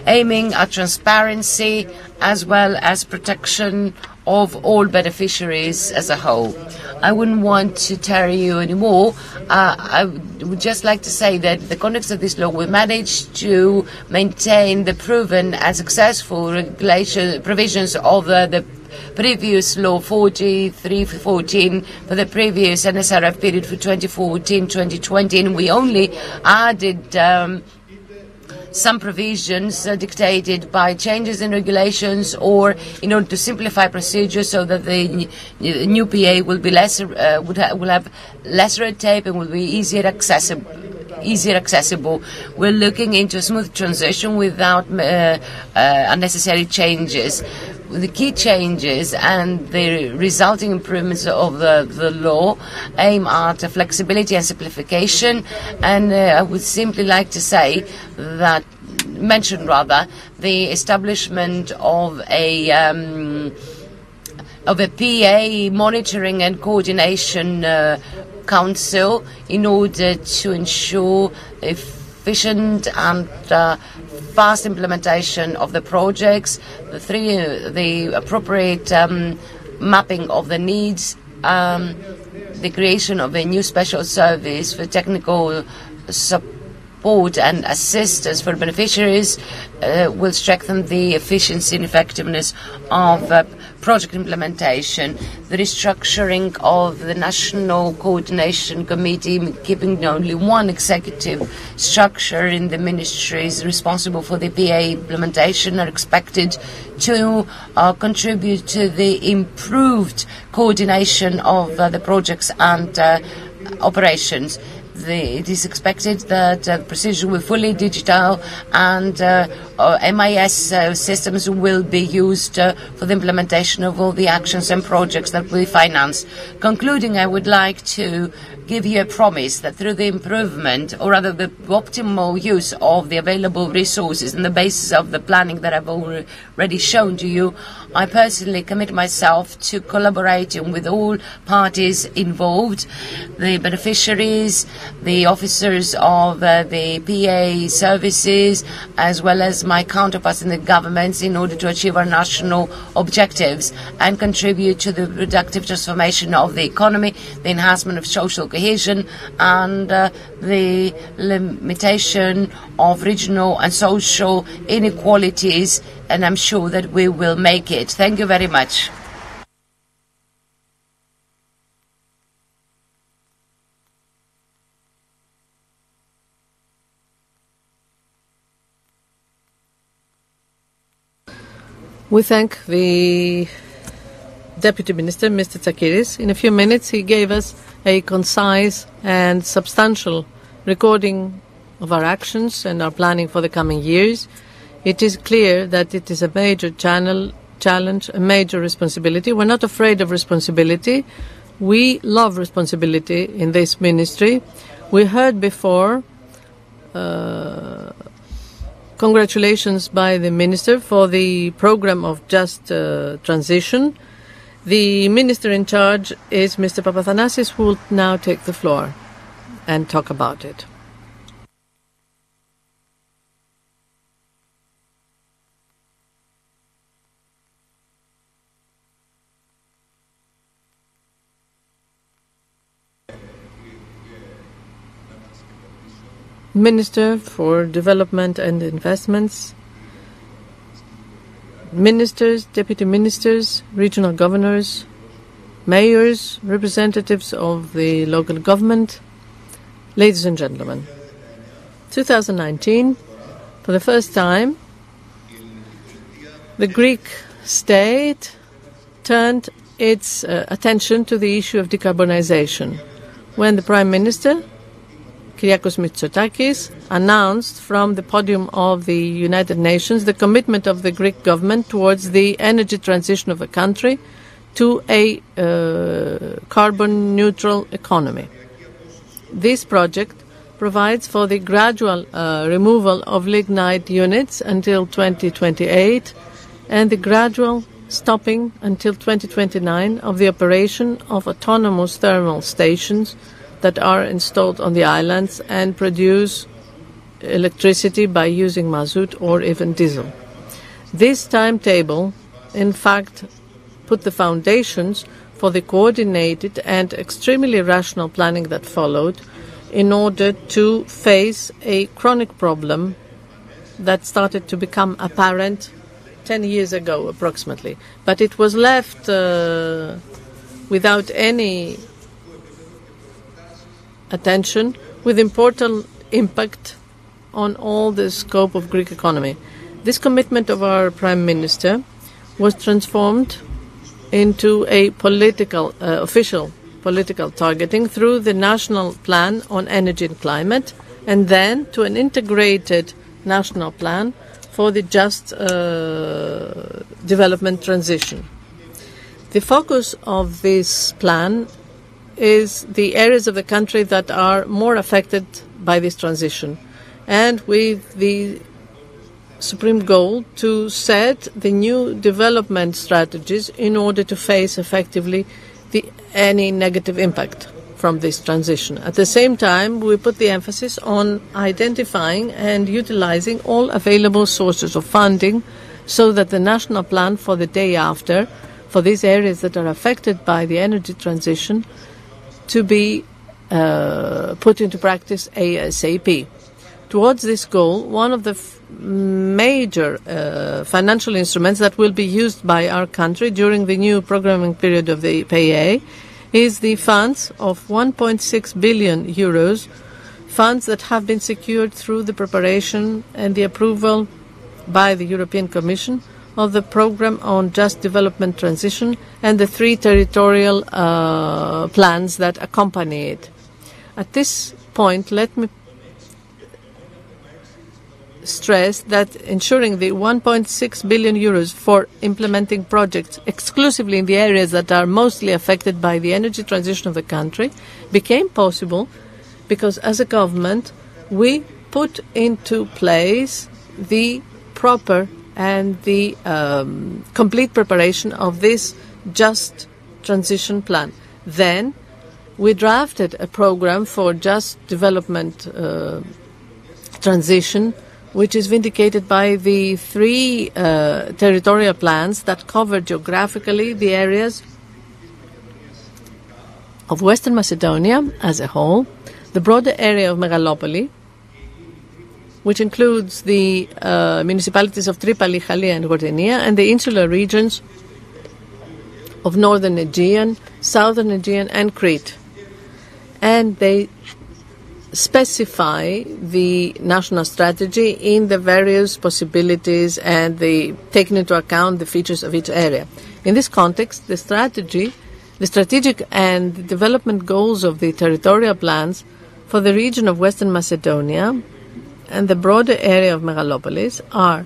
aiming at transparency as well as protection of all beneficiaries as a whole. I wouldn't want to tarry you anymore. I would just like to say that in the context of this law, we managed to maintain the proven and successful provisions of the previous law 4314 for the previous NSRF period for 2014-2020, and we only added some provisions dictated by changes in regulations or in order to simplify procedures so that the new PA will be will have less red tape and will be easier accessible. We're looking into a smooth transition without unnecessary changes. The key changes and the resulting improvements of the law aim at flexibility and simplification, and I would simply like to say that, mention rather, the establishment of a PA monitoring and coordination council in order to ensure efficient and fast implementation of the projects, the appropriate mapping of the needs, the creation of a new special service for technical support and assistance for beneficiaries will strengthen the efficiency and effectiveness of project implementation. The restructuring of the National Coordination Committee, keeping only one executive structure in the ministries responsible for the PA implementation, are expected to contribute to the improved coordination of the projects and operations. It is expected that the procedure will be fully digital and MIS systems will be used for the implementation of all the actions and projects that we finance. Concluding, I would like to give you a promise that through the improvement, or rather the optimal use of the available resources and the basis of the planning that I've already shown to you, I personally commit myself to collaborating with all parties involved, the beneficiaries, the officers of the PA services, as well as my counterparts in the governments, in order to achieve our national objectives and contribute to the productive transformation of the economy, the enhancement of social cohesion, and the limitation of regional and social inequalities, and I'm sure that we will make it. Thank you very much. We thank the Deputy Minister, Mr. Tsakiris. In a few minutes, he gave us a concise and substantial recording of our actions and our planning for the coming years. It is clear that it is a major challenge, a major responsibility. We're not afraid of responsibility. We love responsibility in this ministry. We heard before congratulations by the Minister for the program of just transition. The Minister in charge is Mr. Papathanasis, who will now take the floor and talk about it. Minister for Development and Investments, ministers, deputy ministers, regional governors, mayors, representatives of the local government, ladies and gentlemen. 2019, for the first time, the Greek state turned its attention to the issue of decarbonization, when the Prime Minister, Kyriakos Mitsotakis, announced from the podium of the United Nations the commitment of the Greek government towards the energy transition of the country to a carbon-neutral economy. This project provides for the gradual removal of lignite units until 2028 and the gradual stopping until 2029 of the operation of autonomous thermal stations that are installed on the islands and produce electricity by using mazout or even diesel. This timetable, in fact, put the foundations for the coordinated and extremely rational planning that followed in order to face a chronic problem that started to become apparent 10 years ago approximately. But it was left without any attention, with important impact on all the scope of Greek economy. This commitment of our Prime Minister was transformed into a political, official political targeting through the National Plan on Energy and Climate, and then to an integrated national plan for the just development transition. The focus of this plan is the areas of the country that are more affected by this transition, and with the supreme goal to set the new development strategies in order to face effectively any negative impact from this transition. At the same time, we put the emphasis on identifying and utilizing all available sources of funding so that the national plan for the day after, for these areas that are affected by the energy transition, to be put into practice ASAP. Towards this goal, one of the major financial instruments that will be used by our country during the new programming period of the PA is the funds of 1.6 billion euros, funds that have been secured through the preparation and the approval by the European Commission of the program on just development transition and the 3 territorial plans that accompany it. At this point, let me stress that ensuring the 1.6 billion euros for implementing projects exclusively in the areas that are mostly affected by the energy transition of the country became possible because as a government we put into place the proper and the complete preparation of this just transition plan. Then we drafted a program for just development transition, which is vindicated by the 3 territorial plans that cover geographically the areas of Western Macedonia as a whole, the broader area of Megalopoli, which includes the municipalities of Tripoli, Chalia and Gortynia, and the insular regions of Northern Aegean, Southern Aegean and Crete. And they specify the national strategy in the various possibilities and they take into account the features of each area. In this context, the strategic and development goals of the territorial plans for the region of Western Macedonia and the broader area of Megalopolis are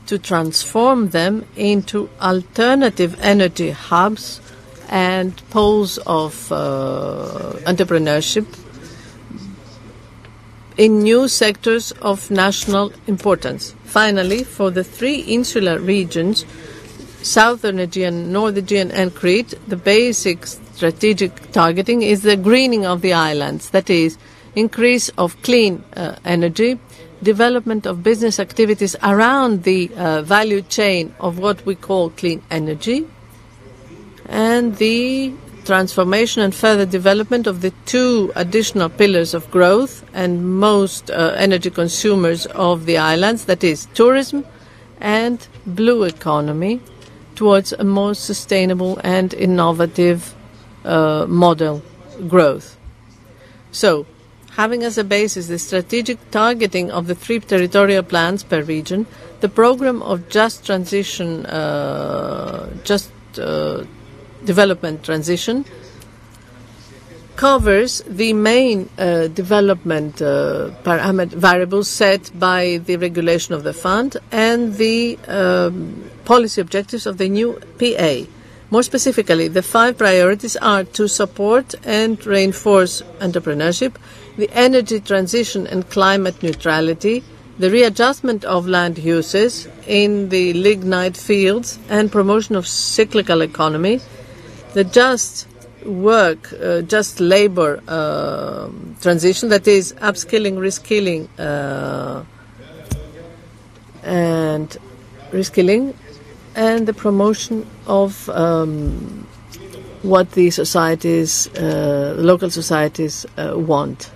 to transform them into alternative energy hubs and poles of entrepreneurship in new sectors of national importance. Finally, for the 3 insular regions, Southern Aegean, North Aegean and Crete, the basic strategic targeting is the greening of the islands, that is, increase of clean energy, development of business activities around the value chain of what we call clean energy, and the transformation and further development of the 2 additional pillars of growth and most energy consumers of the islands, that is tourism and blue economy, towards a more sustainable and innovative model growth. So, having as a basis the strategic targeting of the 3 territorial plans per region, the program of just transition, just development transition covers the main development variables set by the regulation of the fund and the policy objectives of the new PA. More specifically, the 5 priorities are to support and reinforce entrepreneurship, the energy transition and climate neutrality, the readjustment of land uses in the lignite fields and promotion of cyclical economy, the just labor transition, that is upskilling, reskilling, and the promotion of what the societies, local societies want.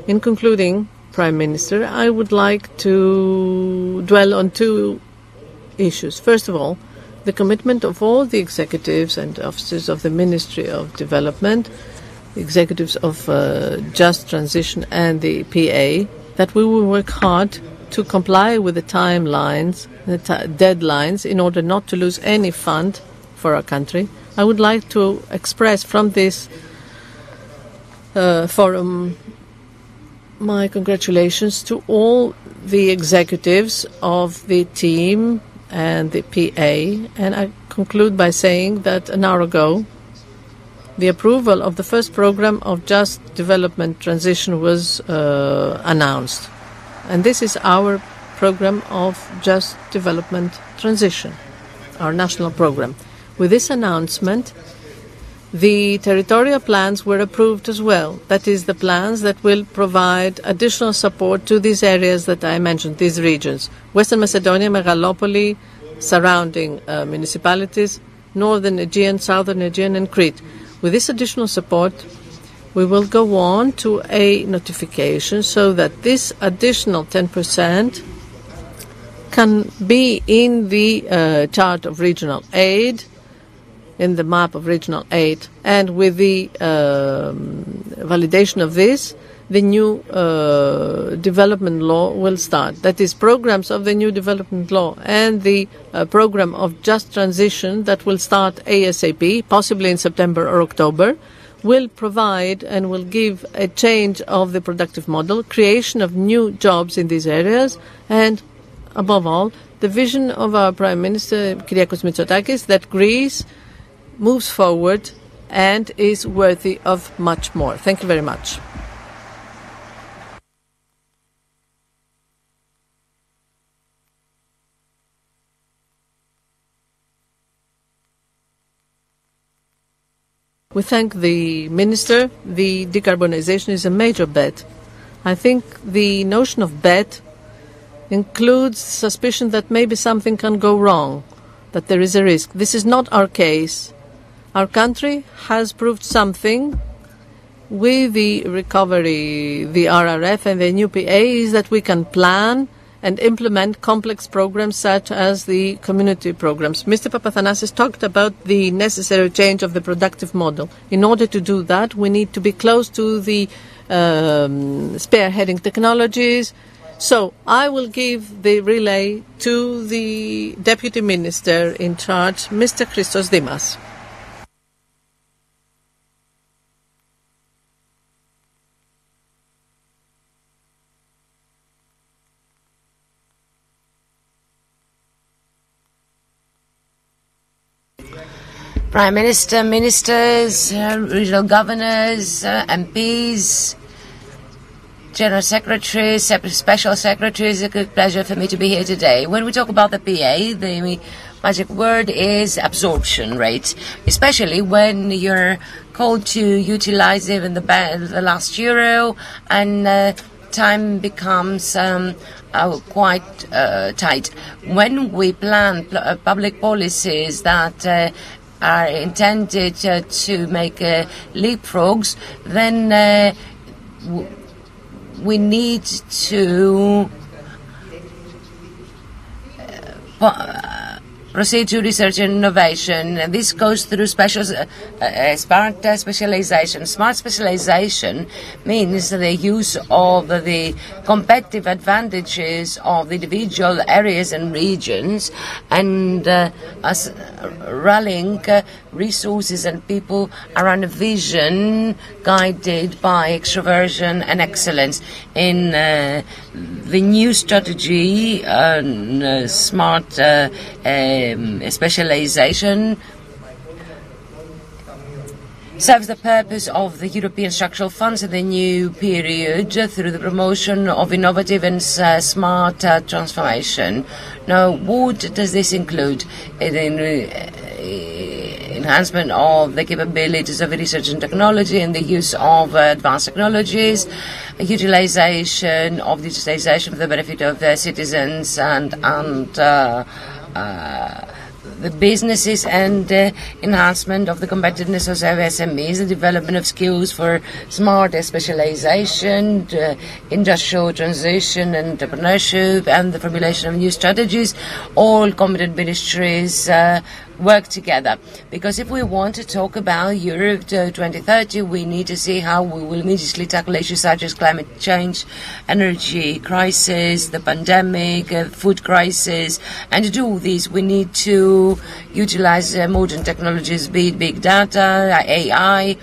In concluding, Prime Minister, I would like to dwell on 2 issues. First of all, the commitment of all the executives and officers of the Ministry of Development, the executives of Just Transition and the PA, that we will work hard to comply with the timelines, the deadlines, in order not to lose any fund for our country. I would like to express from this forum my congratulations to all the executives of the team and the PA, and I conclude by saying that an hour ago the approval of the first program of Just Development Transition was announced, and this is our program of Just Development Transition, our national program. With this announcement, the territorial plans were approved as well. That is, the plans that will provide additional support to these areas that I mentioned, these regions: Western Macedonia, Megalopoli, surrounding municipalities, Northern Aegean, Southern Aegean, and Crete. With this additional support, we will go on to a notification so that this additional 10% can be in the chart of regional aid, in the map of regional aid, and with the validation of this, the new development law will start. That is, programs of the new development law and the program of Just Transition that will start ASAP, possibly in September or October, will provide and will give a change of the productive model, creation of new jobs in these areas, and above all, the vision of our Prime Minister, Kyriakos Mitsotakis, that Greece moves forward and is worthy of much more. Thank you very much. We thank the Minister. The decarbonization is a major bet. I think the notion of bet includes suspicion that maybe something can go wrong, that there is a risk. This is not our case. Our country has proved something with the recovery, the RRF and the new PA, is that we can plan and implement complex programs such as the community programs. Mr. Papathanasis talked about the necessary change of the productive model. In order to do that, we need to be close to the spearheading technologies. So I will give the relay to the Deputy Minister in charge, Mr. Christos Dimas. Prime Minister, ministers, regional governors, MPs, General Secretaries, Special Secretaries, it's a good pleasure for me to be here today. When we talk about the PA, the magic word is absorption rate, especially when you're called to utilize even the last euro and time becomes quite tight. When we plan public policies that are intended to make leapfrogs, then we need to proceed to research and innovation. This goes through smart specialization. Smart specialization means the use of the competitive advantages of the individual areas and regions, and rallying resources and people around a vision guided by extroversion and excellence. In the new strategy, smart specialization serves the purpose of the European structural funds in the new period through the promotion of innovative and smart transformation. Now, what does this include? Enhancement of the capabilities of research and technology and the use of advanced technologies, utilization of digitalization for the benefit of the citizens and the businesses, and enhancement of the competitiveness of SMEs, the development of skills for smart specialization, industrial transition, entrepreneurship, and the formulation of new strategies. All competent ministries work together, because if we want to talk about Europe 2030, we need to see how we will immediately tackle issues such as climate change, energy crisis, the pandemic, food crisis, and to do all these we need to utilize modern technologies, be it big data, AI,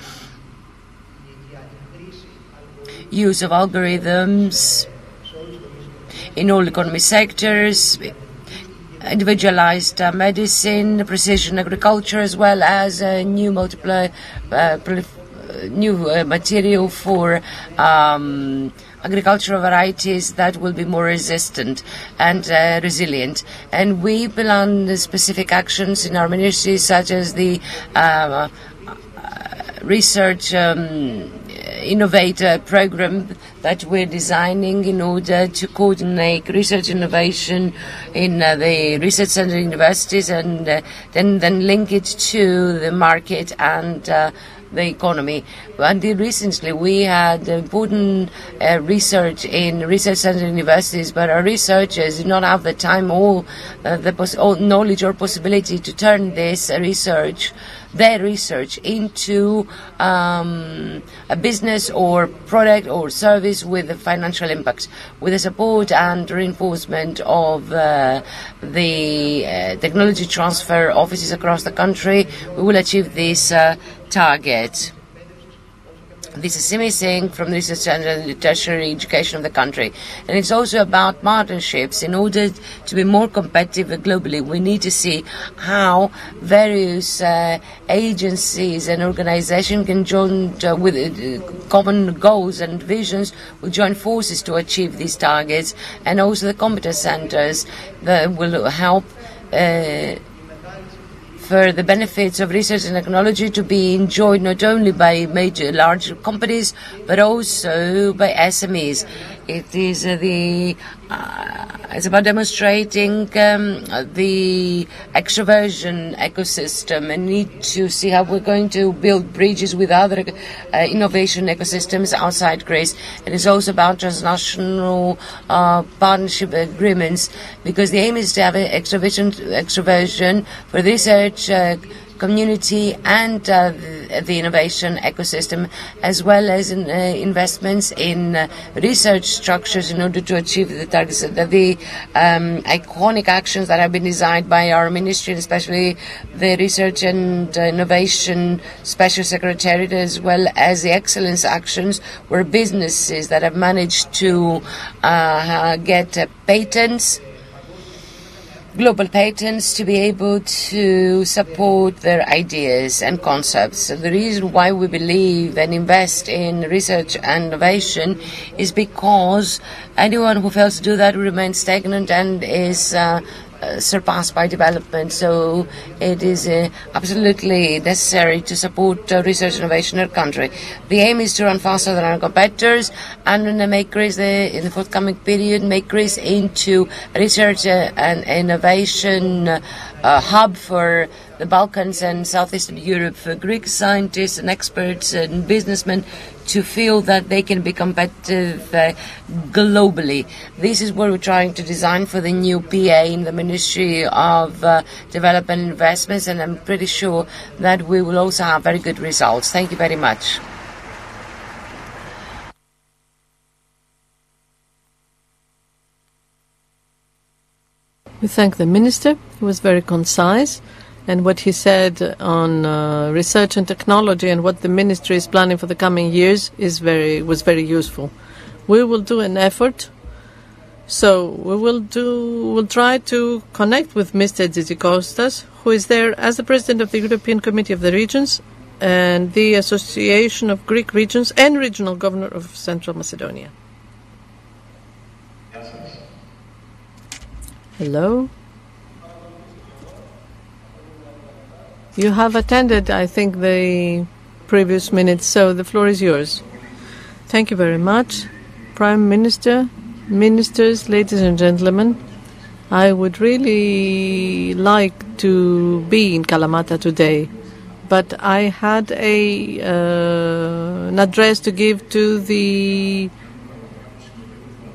use of algorithms in all economy sectors, individualized medicine, precision agriculture, as well as new material for agricultural varieties that will be more resistant and resilient. And we plan specific actions in our ministries, such as the research innovator program that we're designing in order to coordinate research innovation in the research center universities, and then link it to the market and the economy. And recently we had important research in research center universities, but our researchers do not have the time or knowledge or possibility to turn this their research into a business or product or service with a financial impact. With the support and reinforcement of the technology transfer offices across the country, we will achieve this target. This is missing from the research and tertiary education of the country. And it's also about partnerships. In order to be more competitive globally, we need to see how various agencies and organizations can join with common goals and visions, will join forces to achieve these targets, and also the competence centers that will help for the benefits of research and technology to be enjoyed not only by large companies, but also by SMEs. It is it's about demonstrating the extroversion ecosystem, and need to see how we're going to build bridges with other innovation ecosystems outside Greece. It is also about transnational partnership agreements, because the aim is to have extroversion for research community and the innovation ecosystem, as well as investments in research structures in order to achieve the targets, the iconic actions that have been designed by our ministry, and especially the research and innovation special secretariat, as well as the excellence actions where businesses that have managed to get patents, global patents, to be able to support their ideas and concepts. The reason why we believe and invest in research and innovation is because anyone who fails to do that will remain stagnant and is surpassed by development. So it is absolutely necessary to support research and innovation in our country. The aim is to run faster than our competitors and make Greece, in the forthcoming period, make Greece into research and innovation hub for the Balkans and Southeastern Europe for Greek scientists and experts and businessmen to feel that they can be competitive globally. This is what we're trying to design for the new PA in the Ministry of Development and Investments, and I'm pretty sure that we will also have very good results. Thank you very much. We thank the Minister. He was very concise, and what he said on research and technology and what the Ministry is planning for the coming years was very useful. We will do an effort, so we'll try to connect with Mr. Tzitzikostas, who is there as the President of the European Committee of the Regions and the Association of Greek Regions and Regional Governor of Central Macedonia. Hello. You have attended, I think, the previous minutes, so the floor is yours. Thank you very much. Prime Minister, ministers, ladies and gentlemen, I would really like to be in Kalamata today, but I had an address to give to the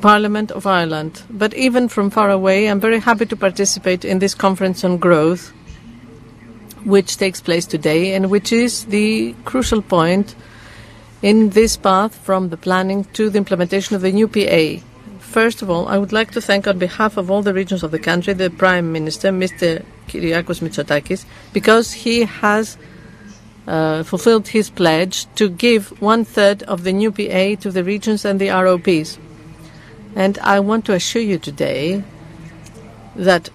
Parliament of Ireland. But even from far away, I'm very happy to participate in this conference on growth, which takes place today and which is the crucial point in this path from the planning to the implementation of the new PA. First of all, I would like to thank on behalf of all the regions of the country the Prime Minister, Mr. Kyriakos Mitsotakis, because he has fulfilled his pledge to give 1/3 of the new PA to the regions and the ROPs. And I want to assure you today that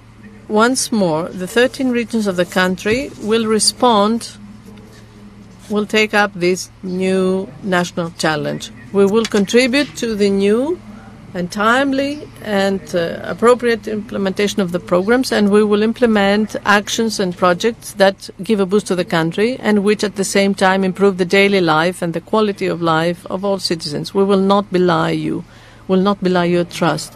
once more the 13 regions of the country will take up this new national challenge. We will contribute to the new and timely and appropriate implementation of the programs, and we will implement actions and projects that give a boost to the country and which at the same time improve the daily life and the quality of life of all citizens. We will not belie you. Will not belie your trust.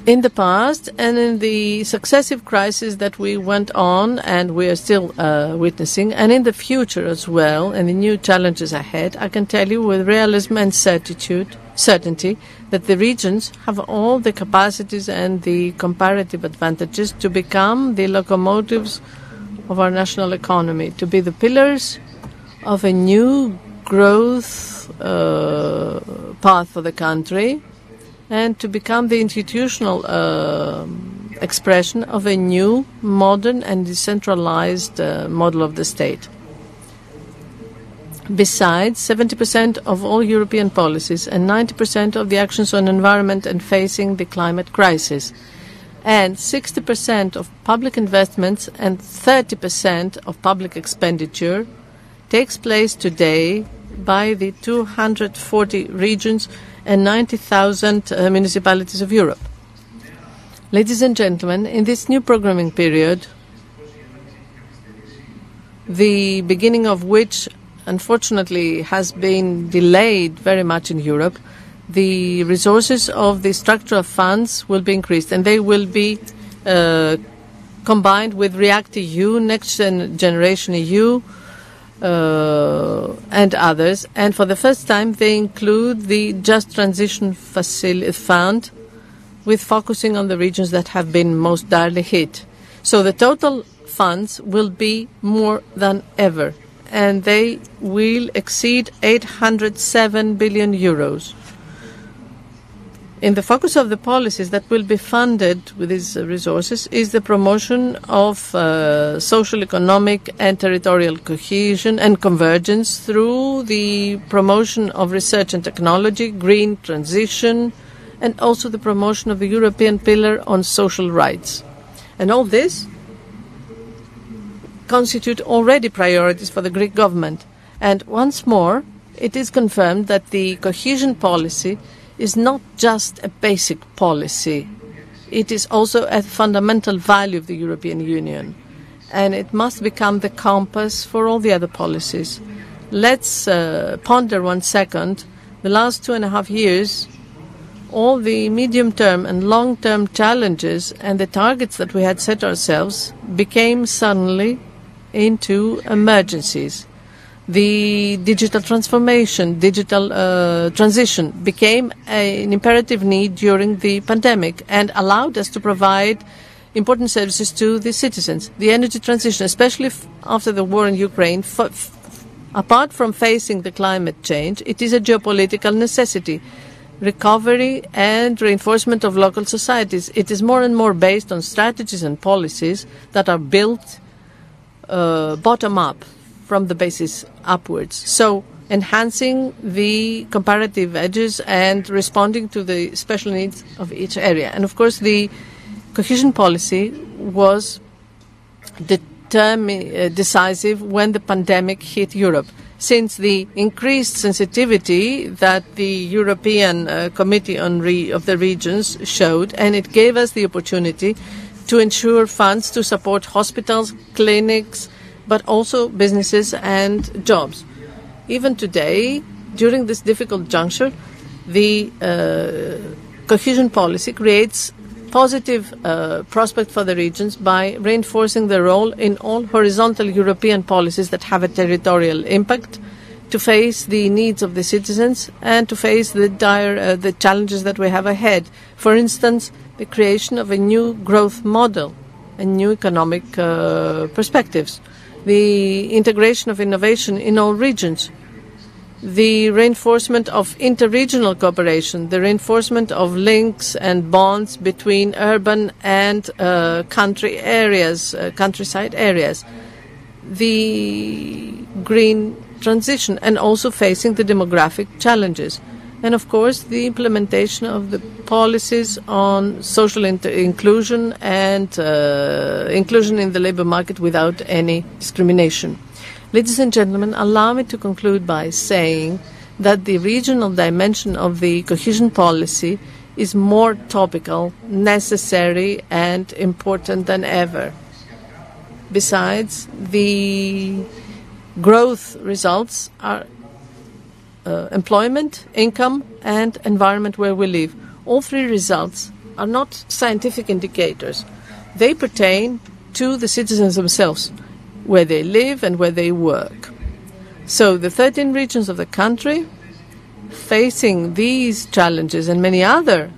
In the past and in the successive crises that we went on and we are still witnessing, and in the future as well, and the new challenges ahead, I can tell you with realism and certainty that the regions have all the capacities and the comparative advantages to become the locomotives of our national economy, to be the pillars of a new growth path for the country, and to become the institutional expression of a new, modern and decentralized model of the state. Besides, 70% of all European policies and 90% of the actions on environment and facing the climate crisis, and 60% of public investments and 30% of public expenditure takes place today by the 240 regions and 90,000 municipalities of Europe. Ladies and gentlemen, in this new programming period, the beginning of which unfortunately has been delayed very much in Europe, the resources of the structural funds will be increased, and they will be combined with REACT-EU, Next Generation EU, and others. And for the first time, they include the Just Transition Fund, with focusing on the regions that have been most direly hit. So the total funds will be more than ever, and they will exceed 807 billion euros. In the focus of the policies that will be funded with these resources is the promotion of social, economic and territorial cohesion and convergence through the promotion of research and technology, green transition, and also the promotion of the European Pillar on Social Rights. And all this constitute already priorities for the Greek government. And once more, it is confirmed that the cohesion policy is not just a basic policy. It is also a fundamental value of the European Union, and it must become the compass for all the other policies. Let's ponder 1 second. The last 2.5 years, all the medium-term and long-term challenges and the targets that we had set ourselves became suddenly into emergencies. The digital transformation, digital transition became an imperative need during the pandemic and allowed us to provide important services to the citizens. The energy transition, especially after the war in Ukraine, apart from facing the climate change, it is a geopolitical necessity. Recovery and reinforcement of local societies. It is more and more based on strategies and policies that are built bottom up, from the basis upwards. So enhancing the comparative edges and responding to the special needs of each area. And of course, the cohesion policy was decisive when the pandemic hit Europe, since the increased sensitivity that the European Committee of the Regions showed, and it gave us the opportunity to ensure funds to support hospitals, clinics, but also businesses and jobs. Even today, during this difficult juncture, the cohesion policy creates positive prospect for the regions by reinforcing their role in all horizontal European policies that have a territorial impact to face the needs of the citizens and to face the challenges that we have ahead. For instance, the creation of a new growth model and new economic perspectives, the integration of innovation in all regions, the reinforcement of interregional cooperation, the reinforcement of links and bonds between urban and countryside areas, the green transition, and also facing the demographic challenges. And of course, the implementation of the policies on social inclusion and inclusion in the labor market without any discrimination. Ladies and gentlemen, allow me to conclude by saying that the regional dimension of the cohesion policy is more topical, necessary, and important than ever. Besides, the growth results are employment, income, and environment where we live. All three results are not scientific indicators. They pertain to the citizens themselves, where they live and where they work. So the 13 regions of the country, facing these challenges and many other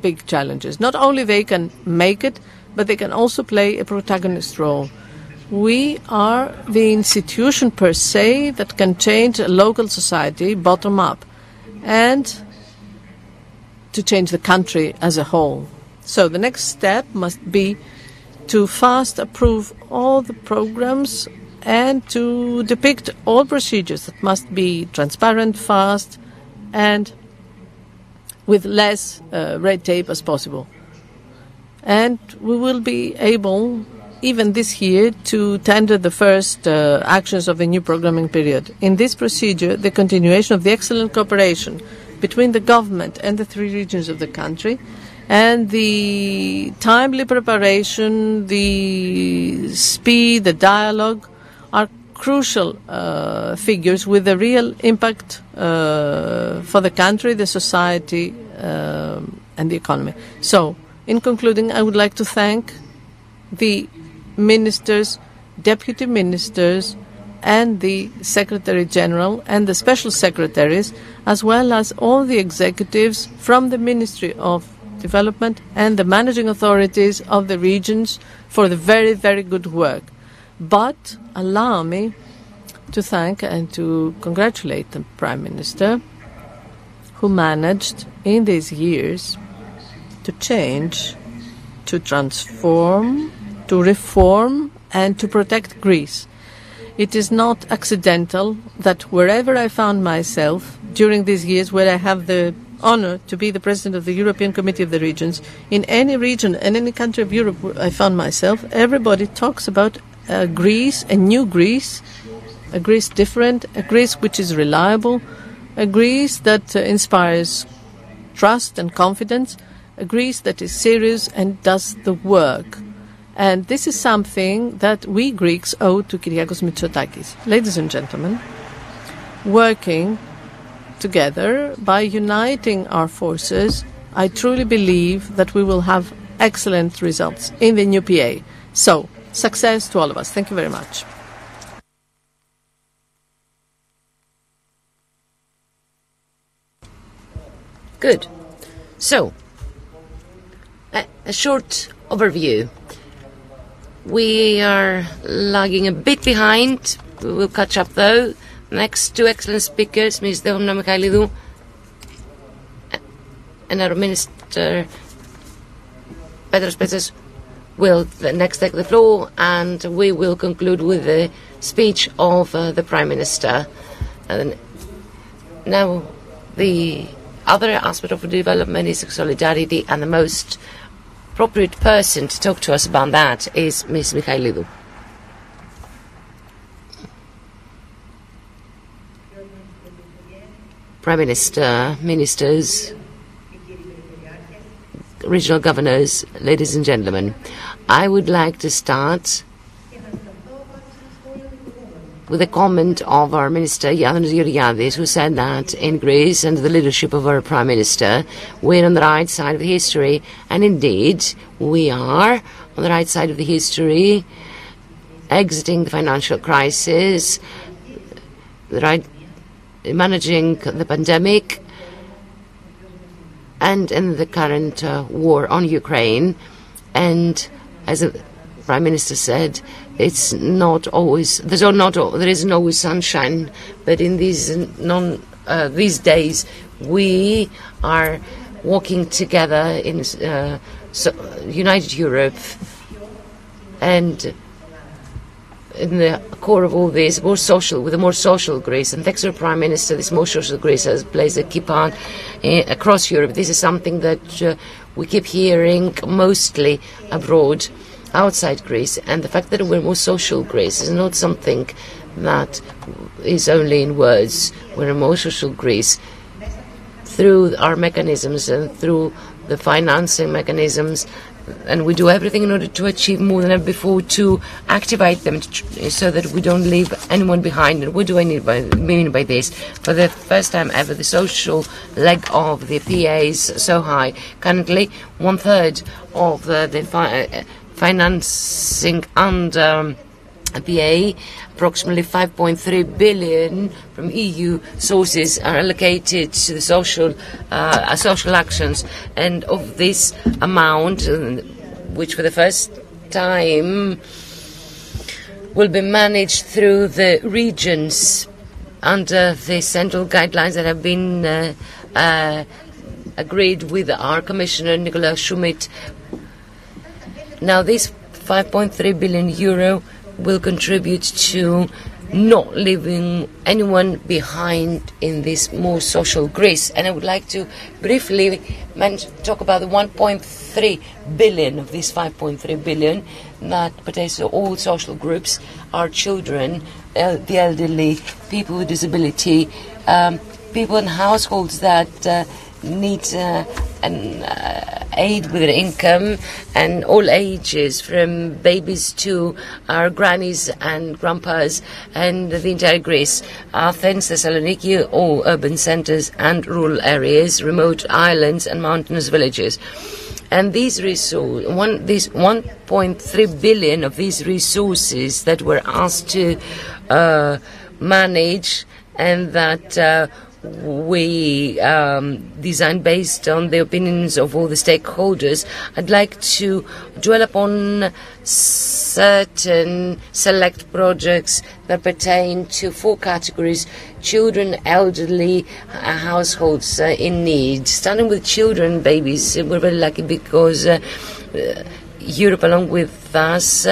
big challenges, not only they can make it, but they can also play a protagonist role. We are the institution per se that can change a local society bottom up and to change the country as a whole. So the next step must be to fast approve all the programs and to depict all procedures that must be transparent, fast, and with less red tape as possible. And we will be able, even this year, to tender the first actions of the new programming period. In this procedure, the continuation of the excellent cooperation between the government and the three regions of the country, and the timely preparation, the speed, the dialogue are crucial figures with a real impact for the country, the society, and the economy. So, in concluding, I would like to thank the ministers, deputy ministers, and the Secretary General and the special secretaries, as well as all the executives from the Ministry of Development and the managing authorities of the regions for the very, very good work. But allow me to thank and to congratulate the Prime Minister, who managed in these years to change, to transform, to reform, and to protect Greece. It is not accidental that wherever I found myself during these years, where I have the honor to be the president of the European Committee of the Regions, in any region and any country of Europe where I found myself, everybody talks about Greece, a new Greece, a Greece different, a Greece which is reliable, a Greece that inspires trust and confidence, a Greece that is serious and does the work. And this is something that we Greeks owe to Kyriakos Mitsotakis. Ladies and gentlemen, working together by uniting our forces I truly believe that we will have excellent results in the new PA. So, success to all of us. Thank you very much. Good. So, a short overview. We are lagging a bit behind. We will catch up though. Next two excellent speakers, Ms. Deonna Michailidou and our Minister Petros Petsos will next take the floor, and we will conclude with the speech of the Prime Minister. And now the other aspect of development is solidarity, and the most appropriate person to talk to us about that is Ms. Michailidou. Prime Minister, Ministers, Regional Governors, ladies and gentlemen, I would like to start with a comment of our Minister, Ioannis Georgiadis, who said that in Greece, under the leadership of our Prime Minister, we're on the right side of the history. And indeed, we are on the right side of the history, exiting the financial crisis, managing the pandemic, and in the current war on Ukraine. And as the Prime Minister said, it's not always there isn't always sunshine, but in these days we are walking together in united Europe, and in the core of all this, with a more social Greece. And thanks to the Prime Minister, this more social Greece has plays a key part across Europe. This is something that we keep hearing mostly abroad, outside Greece. And the fact that we're more social Greece is not something that is only in words. We're a more social Greece through our mechanisms and through the financing mechanisms. And we do everything in order to achieve more than ever before, to activate them so that we don't leave anyone behind. And what do I mean by this? For the first time ever, the social leg of the PA is so high. Currently, 1/3 of the financing under PA, approximately 5.3 billion from EU sources are allocated to the social actions, and of this amount, which for the first time will be managed through the regions under the central guidelines that have been agreed with our Commissioner Nicolas Schumit. Now, this 5.3 billion euro will contribute to not leaving anyone behind in this more social Greece. And I would like to briefly talk about the 1.3 billion of this 5.3 billion that pertains to all social groups, our children, the elderly, people with disability, people in households that need aid with their income, and all ages, from babies to our grannies and grandpas, and the entire Greece. Athens, Thessaloniki, all urban centers and rural areas, remote islands and mountainous villages. And these 1.3 billion of these resources that we're asked to manage, and that we designed based on the opinions of all the stakeholders. I'd like to dwell upon certain select projects that pertain to 4 categories: children, elderly, households in need. Starting with children, babies, we're very lucky because Europe, along with us,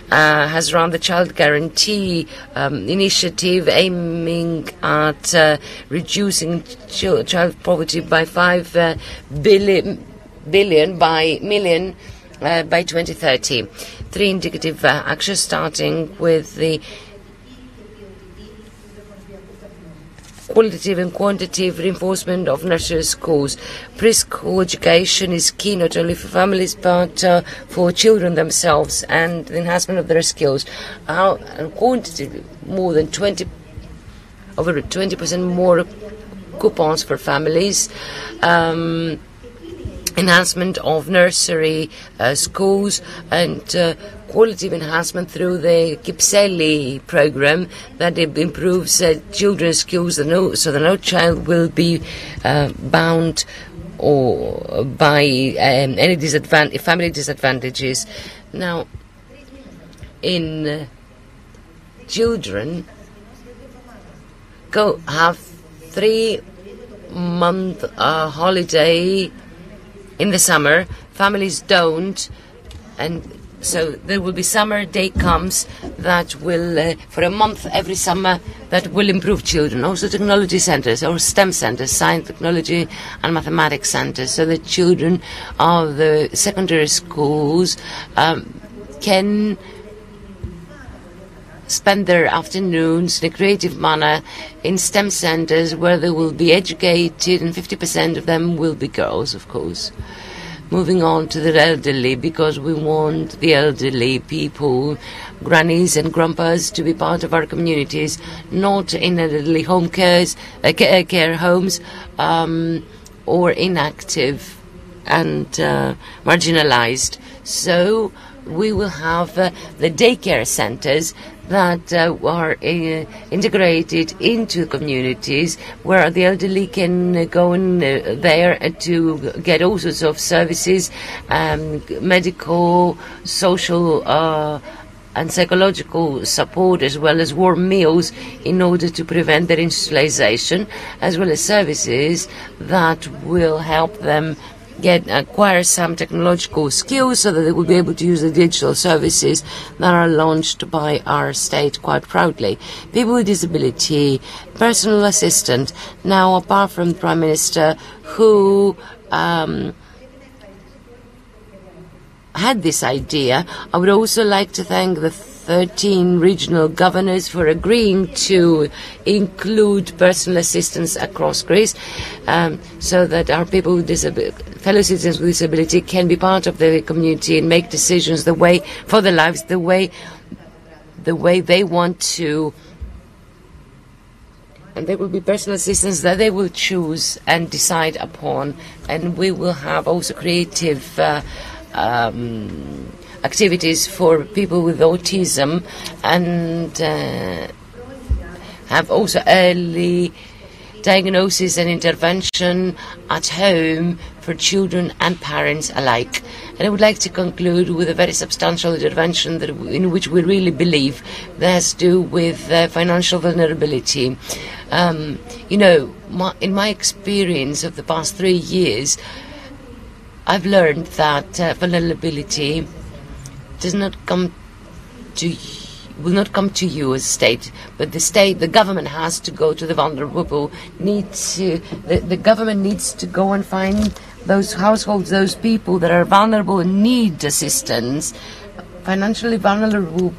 has run the Child Guarantee initiative, aiming at reducing child poverty by 5 billion by 2030. 3 indicative actions, starting with the qualitative and quantitative reinforcement of nursery schools. Preschool education is key not only for families but for children themselves and the enhancement of their skills. Quantitatively, over 20% more coupons for families. enhancement of nursery schools and quality of enhancement through the Kypseli program that improves children's skills so that no child will be bound or by any family disadvantages. Now, in children go have 3-month holiday in the summer. Families don't, and so there will be summer day camps that will for a month every summer that will improve children. Also technology centers or STEM centers, science, technology and mathematics centers, so that children of the secondary schools can spend their afternoons in a creative manner in STEM centers where they will be educated, and 50% of them will be girls, of course. Moving on to the elderly, because we want the elderly people, grannies and grandpas, to be part of our communities, not in elderly home care homes or inactive and marginalized. So we will have the daycare centers that are integrated into communities where the elderly can go in there to get all sorts of services, medical, social and psychological support, as well as warm meals in order to prevent their institutionalization, as well as services that will help them acquire some technological skills so that they will be able to use the digital services that are launched by our state quite proudly. People with disability, personal assistant. Now, apart from the Prime Minister, who had this idea, I would also like to thank the 13 regional governors for agreeing to include personal assistance across Greece, so that our people with fellow citizens with disability can be part of the community and make decisions for their lives the way they want to. And there will be personal assistance that they will choose and decide upon, and we will have also creative activities for people with autism, and have also early diagnosis and intervention at home for children and parents alike. And I would like to conclude with a very substantial intervention in which we really believe that has to do with financial vulnerability. In my experience of the past 3 years, I've learned that vulnerability will not come to you as a state, but the government has to go to the vulnerable. The government needs to go and find those households, those people that are vulnerable and need assistance. Financially vulnerable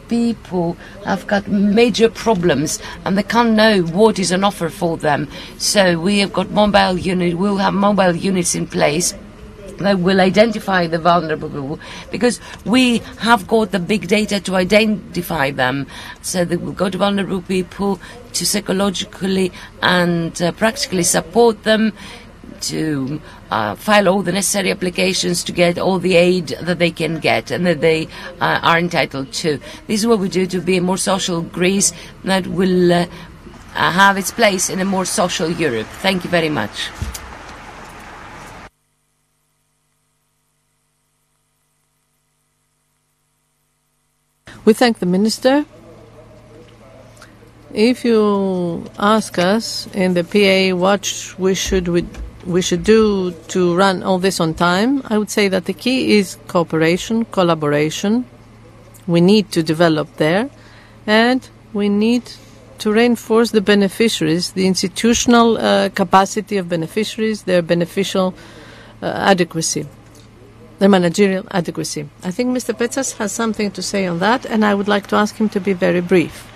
people have got major problems and they can't know what is on offer for them. So we have got we'll have mobile units in place that will identify the vulnerable people, because we have got the big data to identify them. So they will go to vulnerable people to psychologically and practically support them, to file all the necessary applications to get all the aid that they can get and that they are entitled to. This is what we do to be a more social Greece that will have its place in a more social Europe. Thank you very much. We thank the Minister. If you ask us in the PA what we should do to run all this on time, I would say that the key is cooperation, collaboration. We need to develop there, and we need to reinforce the beneficiaries, the institutional capacity of beneficiaries, their beneficial adequacy, their managerial adequacy. I think Mr. Petsas has something to say on that, and I would like to ask him to be very brief.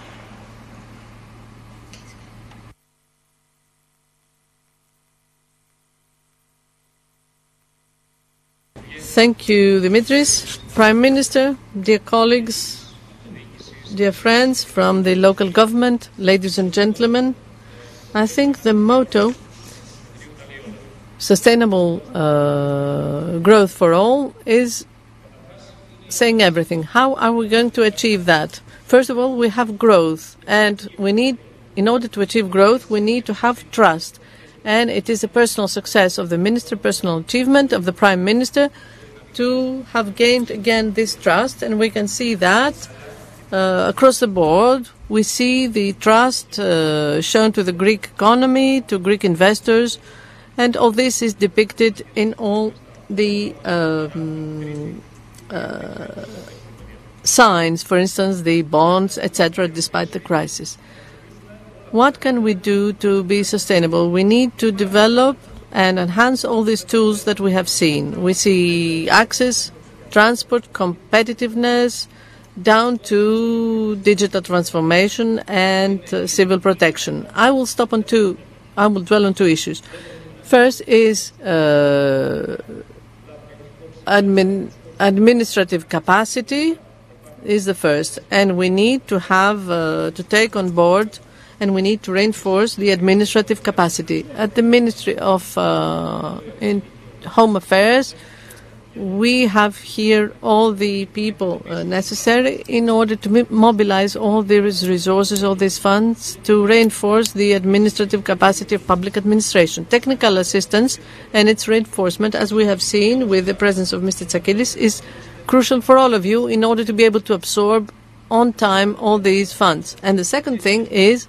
Thank you, Dimitris. Prime Minister, dear colleagues, dear friends from the local government, ladies and gentlemen, I think the motto sustainable growth for all is saying everything. How are we going to achieve that? First of all, we have growth, and in order to achieve growth, we need to have trust. And it is a personal success of the minister, personal achievement of the Prime Minister to have gained again this trust. And we can see that across the board. We see the trust shown to the Greek economy, to Greek investors, and all this is depicted in all the signs, for instance, the bonds, etc., despite the crisis. What can we do to be sustainable? We need to develop and enhance all these tools that we have seen. We see access, transport, competitiveness, down to digital transformation and civil protection. I will dwell on two issues. First is administrative capacity is the first, and we need to have to take on board, and we need to reinforce the administrative capacity. At the Ministry of Home Affairs, we have here all the people necessary in order to mobilize all these resources, all these funds, to reinforce the administrative capacity of public administration. Technical assistance and its reinforcement, as we have seen with the presence of Mr. Tsakiris, is crucial for all of you in order to be able to absorb on time all these funds. And the second thing is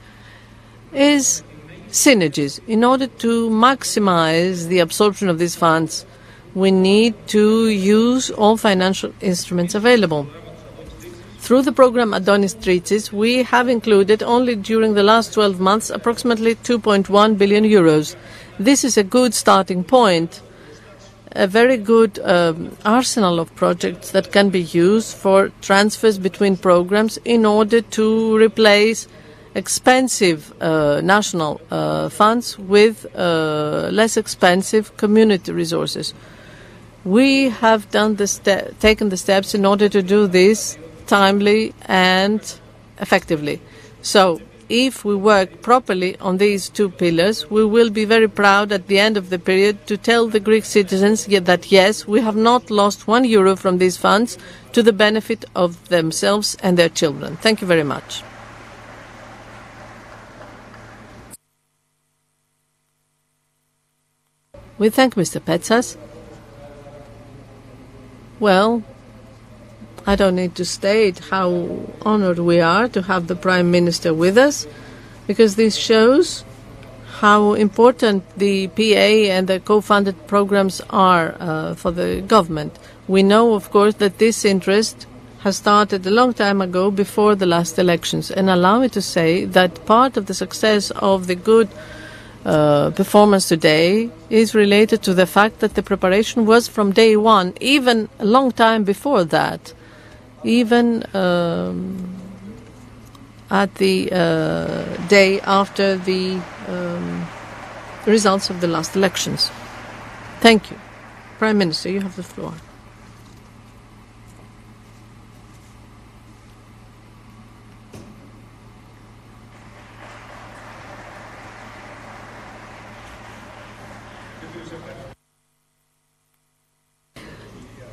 synergies. In order to maximize the absorption of these funds, we need to use all financial instruments available. Through the program Adonis Treaties, we have included only during the last 12 months approximately 2.1 billion euros. This is a good starting point, a very good arsenal of projects that can be used for transfers between programs in order to replace expensive national funds with less expensive community resources. We have taken the steps in order to do this timely and effectively. So, if we work properly on these two pillars, we will be very proud at the end of the period to tell the Greek citizens that yes, we have not lost €1 from these funds to the benefit of themselves and their children. Thank you very much. We thank Mr. Petsas. Well, I don't need to state how honored we are to have the Prime Minister with us, because this shows how important the PA and the co-funded programs are for the government. We know, of course, that this interest has started a long time ago, before the last elections. And allow me to say that part of the success of the good performance today is related to the fact that the preparation was from day one, even a long time before that, even at the day after the results of the last elections. Thank you. Prime Minister, you have the floor.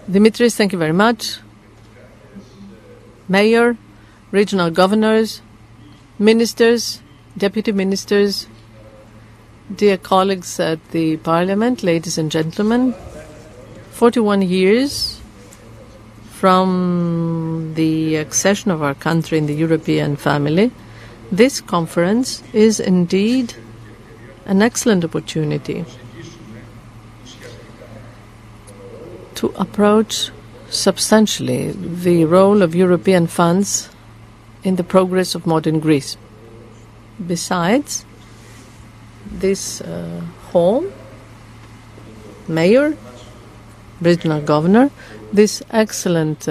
Dimitris, thank you very much. Mayor, regional governors, ministers, deputy ministers, dear colleagues at the Parliament, ladies and gentlemen, 41 years from the accession of our country in the European family, this conference is indeed an excellent opportunity to approach substantially the role of European funds in the progress of modern Greece. Besides, this hall, mayor, regional governor, this excellent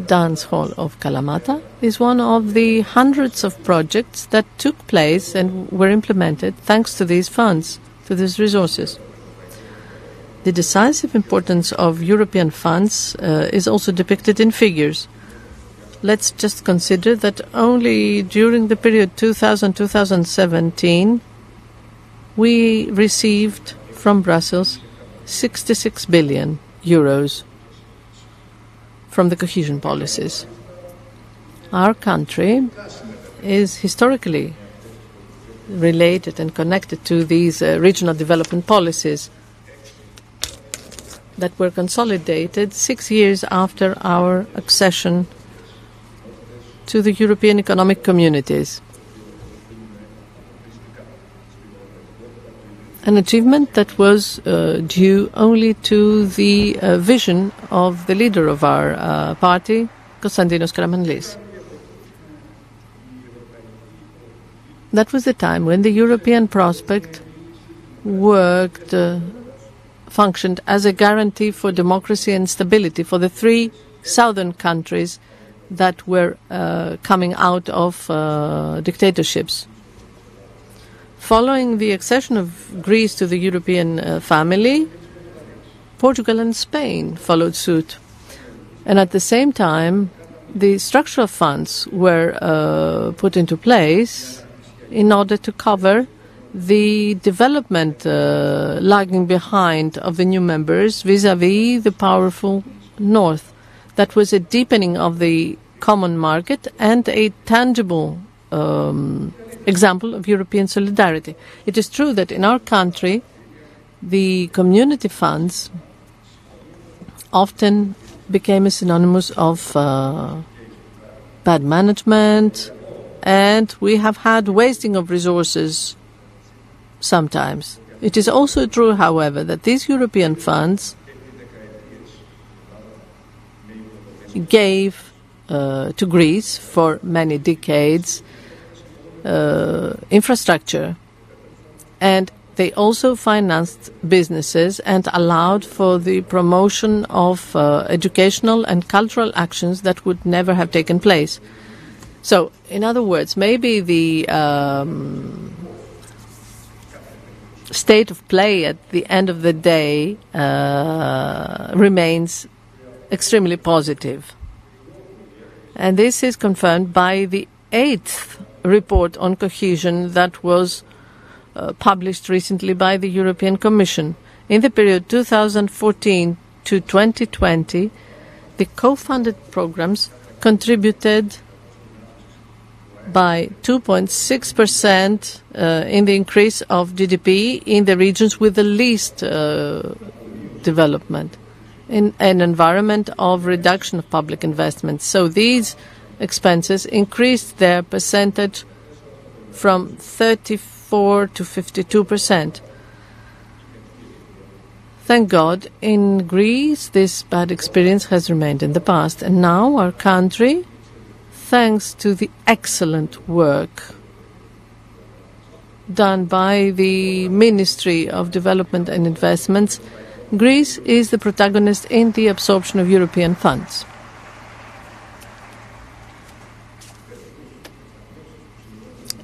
dance hall of Kalamata is one of the hundreds of projects that took place and were implemented thanks to these funds, to these resources. The decisive importance of European funds is also depicted in figures. Let's just consider that only during the period 2000-2017 we received from Brussels 66 billion euros from the cohesion policies. Our country is historically related and connected to these regional development policies that were consolidated 6 years after our accession to the European Economic Communities. An achievement that was due only to the vision of the leader of our party, Konstantinos Karamanlis. That was the time when the European prospect functioned as a guarantee for democracy and stability for the three southern countries that were coming out of dictatorships. Following the accession of Greece to the European family, Portugal and Spain followed suit. And at the same time, the structural funds were put into place in order to cover the development lagging behind of the new members vis-à-vis the powerful North. That was a deepening of the common market and a tangible example of European solidarity. It is true that in our country, the community funds often became a synonymous of bad management, and we have had wasting of resources sometimes. It is also true, however, that these European funds gave to Greece for many decades infrastructure, and they also financed businesses and allowed for the promotion of educational and cultural actions that would never have taken place. So, in other words, maybe the state of play at the end of the day remains extremely positive. And this is confirmed by the 8th report on cohesion that was published recently by the European Commission. In the period 2014 to 2020, the co-funded programs contributed by 2.6% in the increase of GDP in the regions with the least development, in an environment of reduction of public investments. So these expenses increased their percentage from 34 to 52%. Thank God, in Greece, this bad experience has remained in the past, and now our country, thanks to the excellent work done by the Ministry of Development and Investments, Greece is the protagonist in the absorption of European funds.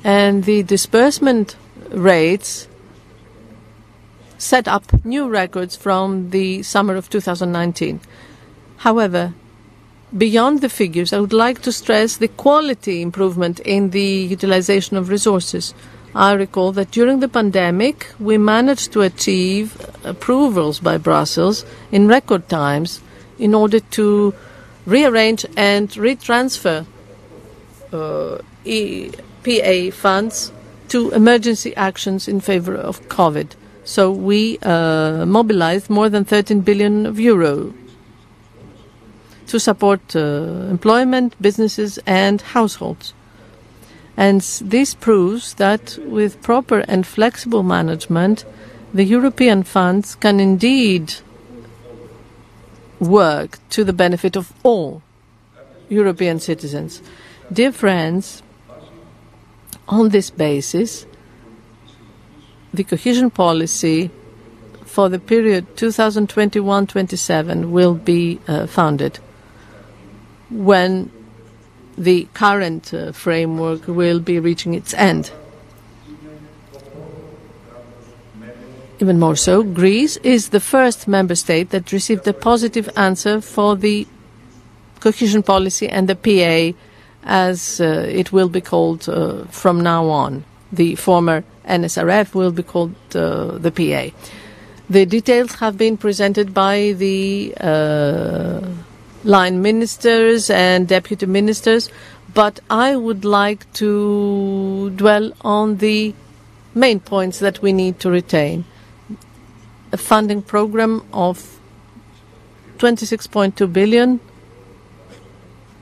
And the disbursement rates set up new records from the summer of 2019. However, beyond the figures, I would like to stress the quality improvement in the utilization of resources. I recall that during the pandemic, we managed to achieve approvals by Brussels in record times in order to rearrange and retransfer EPA funds to emergency actions in favor of COVID. So we mobilized more than 13 billion euro to support employment, businesses and households. And this proves that with proper and flexible management, the European funds can indeed work to the benefit of all European citizens. Dear friends, on this basis, the cohesion policy for the period 2021-27 will be founded when the current framework will be reaching its end. Even more so, Greece is the first member state that received a positive answer for the cohesion policy and the PA, as it will be called from now on. The former NSRF will be called the PA. The details have been presented by the line ministers and deputy ministers, but I would like to dwell on the main points that we need to retain. A funding program of 26.2 billion,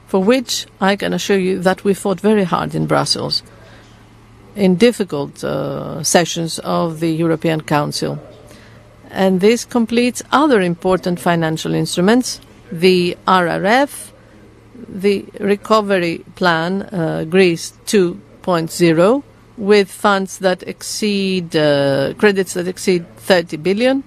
for which I can assure you that we fought very hard in Brussels in difficult sessions of the European Council. And this completes other important financial instruments, the RRF, the recovery plan, Greece 2.0, with funds that exceed, credits that exceed 30 billion,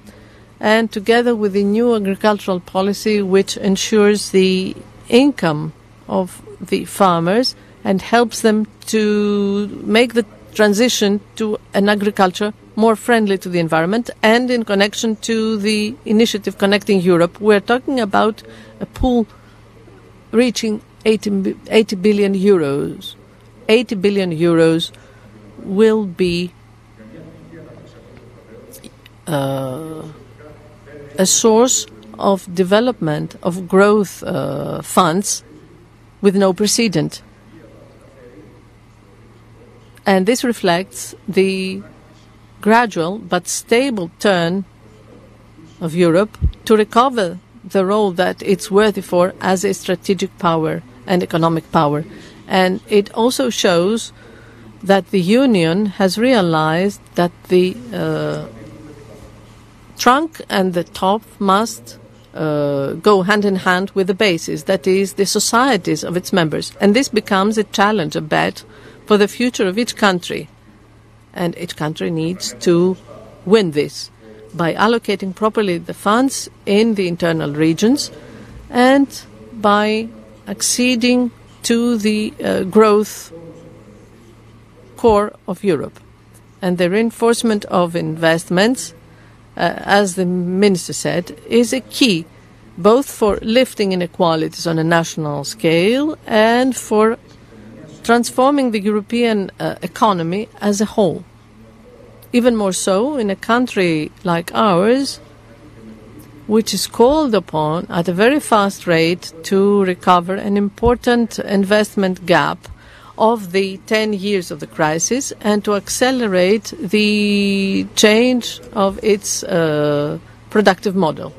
and together with the new agricultural policy, which ensures the income of the farmers and helps them to make the transition to an agriculture more friendly to the environment. And in connection to the initiative Connecting Europe, we're talking about a pool reaching 80 billion euros. 80 billion euros will be a source of development, of growth funds with no precedent. And this reflects the gradual but stable turn of Europe to recover the role that it's worthy for as a strategic power and economic power. And it also shows that the Union has realized that the trunk and the top must go hand in hand with the basis, that is, the societies of its members. And this becomes a challenge, a bet for the future of each country. And each country needs to win this by allocating properly the funds in the internal regions and by acceding to the growth core of Europe. And the reinforcement of investments, as the minister said, is a key both for lifting inequalities on a national scale and for transforming the European economy as a whole. Even more so in a country like ours, which is called upon at a very fast rate to recover an important investment gap of the 10 years of the crisis and to accelerate the change of its productive model.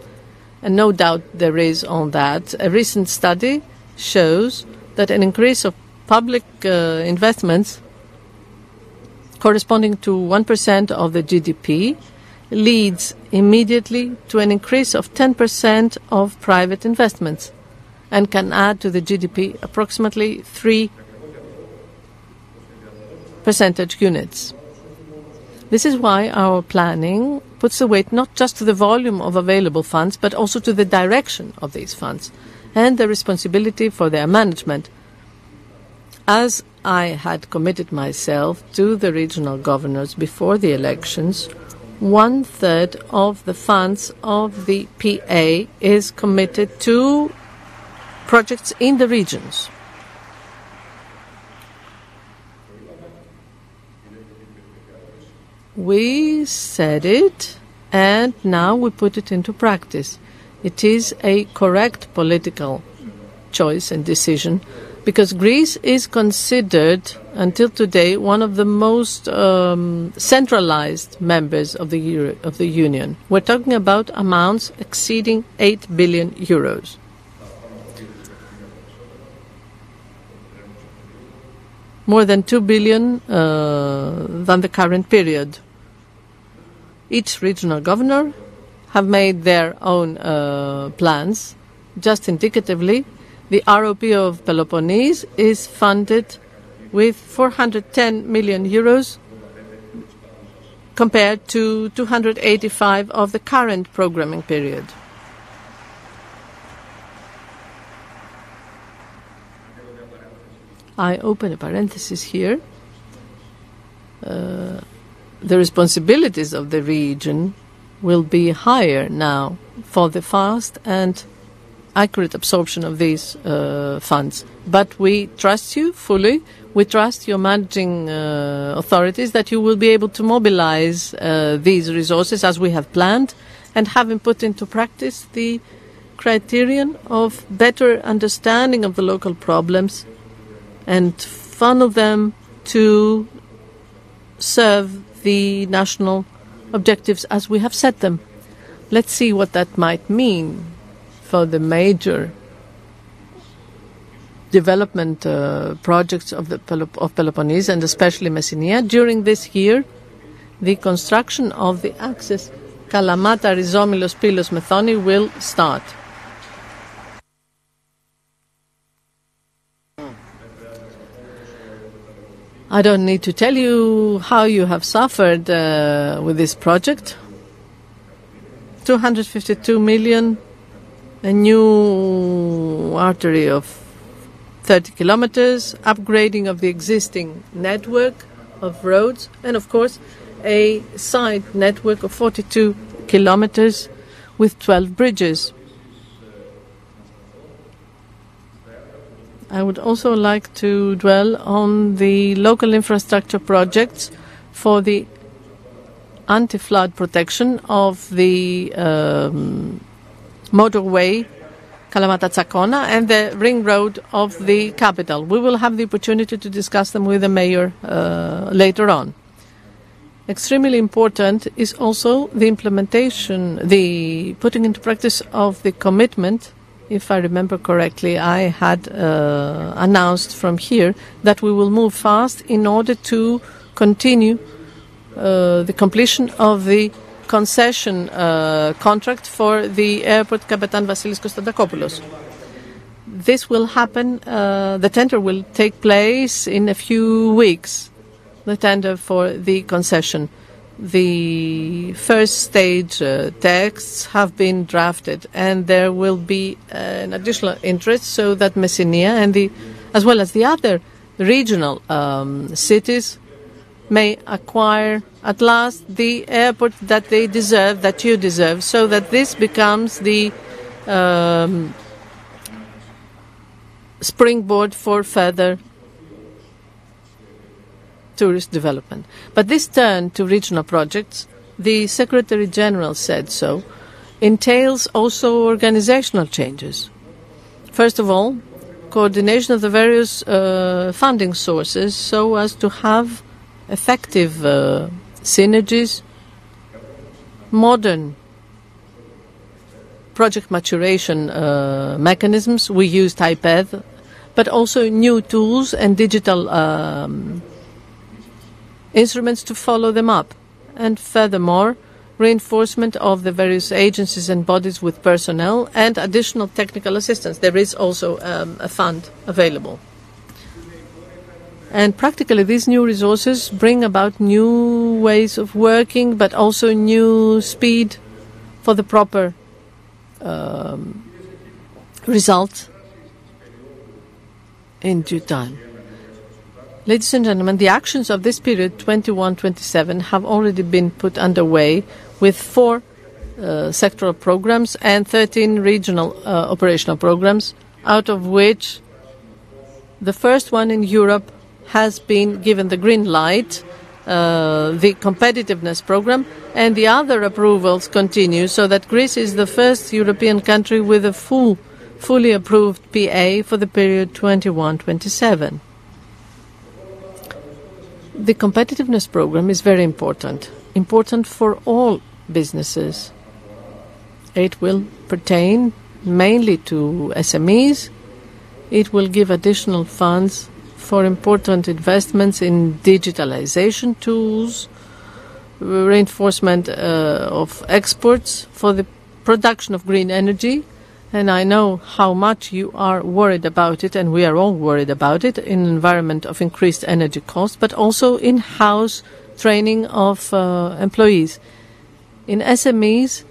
And no doubt there is on that. A recent study shows that an increase of public investments corresponding to 1% of the GDP leads immediately to an increase of 10% of private investments and can add to the GDP approximately 3 percentage units. This is why our planning puts the weight not just to the volume of available funds, but also to the direction of these funds and the responsibility for their management. As I had committed myself to the regional governors before the elections, 1/3 of the funds of the PA is committed to projects in the regions. We said it, and now we put it into practice. It is a correct political choice and decision, because Greece is considered, until today, one of the most centralized members of the Union. We're talking about amounts exceeding 8 billion euros. More than 2 billion than the current period. Each regional governor have made their own plans. Just indicatively, the ROP of Peloponnese is funded with 410 million euros compared to 285 of the current programming period. I open a parenthesis here. The responsibilities of the region will be higher now for the fast and accurate absorption of these funds. But we trust you fully. We trust your managing authorities that you will be able to mobilize these resources as we have planned, and having put into practice the criterion of better understanding of the local problems and funnel them to serve the national objectives as we have set them. Let's see what that might mean for the major development projects of Peloponnese, and especially Messenia. During this year, the construction of the axis Kalamata, Rizomylos, Pylos, Methoni will start. I don't need to tell you how you have suffered with this project. 252 million, a new artery of 30 kilometers, upgrading of the existing network of roads, and of course a side network of 42 kilometers with 12 bridges. I would also like to dwell on the local infrastructure projects for the anti-flood protection of the motorway Kalamata-Tsakona and the ring road of the capital. We will have the opportunity to discuss them with the mayor later on. Extremely important is also the implementation, the putting into practice of the commitment. If I remember correctly, I had announced from here that we will move fast in order to continue the completion of the concession contract for the airport Kapitan Vasilis Konstantakopoulos. This will happen, the tender will take place in a few weeks, the tender for the concession. The first stage texts have been drafted, and there will be an additional interest so that Messenia and as well as the other regional cities may acquire at last the airport that they deserve, that you deserve, so that this becomes the springboard for further tourist development. But this turn to regional projects, the Secretary General said so, entails also organizational changes. First of all, coordination of the various funding sources so as to have effective synergies, modern project maturation mechanisms. We use TIPED, but also new tools and digital instruments to follow them up. And furthermore, reinforcement of the various agencies and bodies with personnel and additional technical assistance. There is also a fund available. And practically these new resources bring about new ways of working, but also new speed for the proper result in due time. Ladies and gentlemen, the actions of this period, 21-27, have already been put underway with 4 sectoral programs and 13 regional operational programs, out of which the first one in Europe has been given the green light, the competitiveness program, and the other approvals continue, so that Greece is the first European country with a fully approved PA for the period 21-27. The competitiveness program is very important for all businesses. It will pertain mainly to SMEs. It will give additional funds for important investments in digitalization tools, reinforcement of exports for the production of green energy. And I know how much you are worried about it, and we are all worried about it, in an environment of increased energy costs, but also in-house training of employees. In SMEs,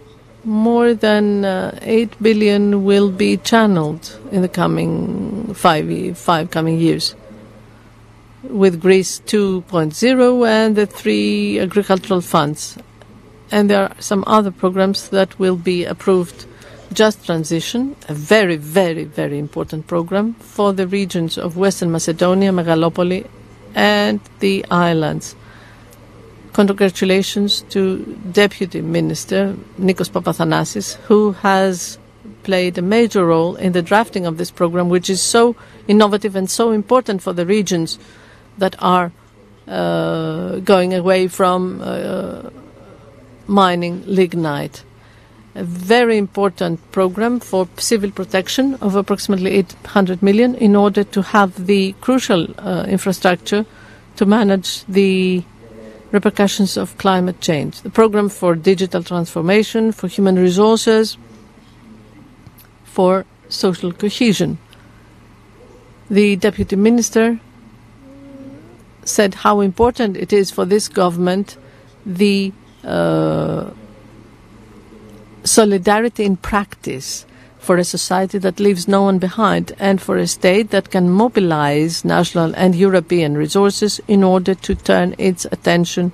more than 8 billion will be channeled in the coming five coming years, with Greece 2.0 and the 3 agricultural funds. And there are some other programs that will be approved Just Transition, a very, very, very important program for the regions of Western Macedonia, Megalopoli, and the islands. Congratulations to Deputy Minister Nikos Papathanasis, who has played a major role in the drafting of this program, which is so innovative and so important for the regions that are going away from mining lignite. A very important program for civil protection of approximately 800 million in order to have the crucial infrastructure to manage the repercussions of climate change. The program for digital transformation, for human resources, for social cohesion. The Deputy Minister said how important it is for this government the solidarity in practice for a society that leaves no one behind and for a state that can mobilize national and European resources in order to turn its attention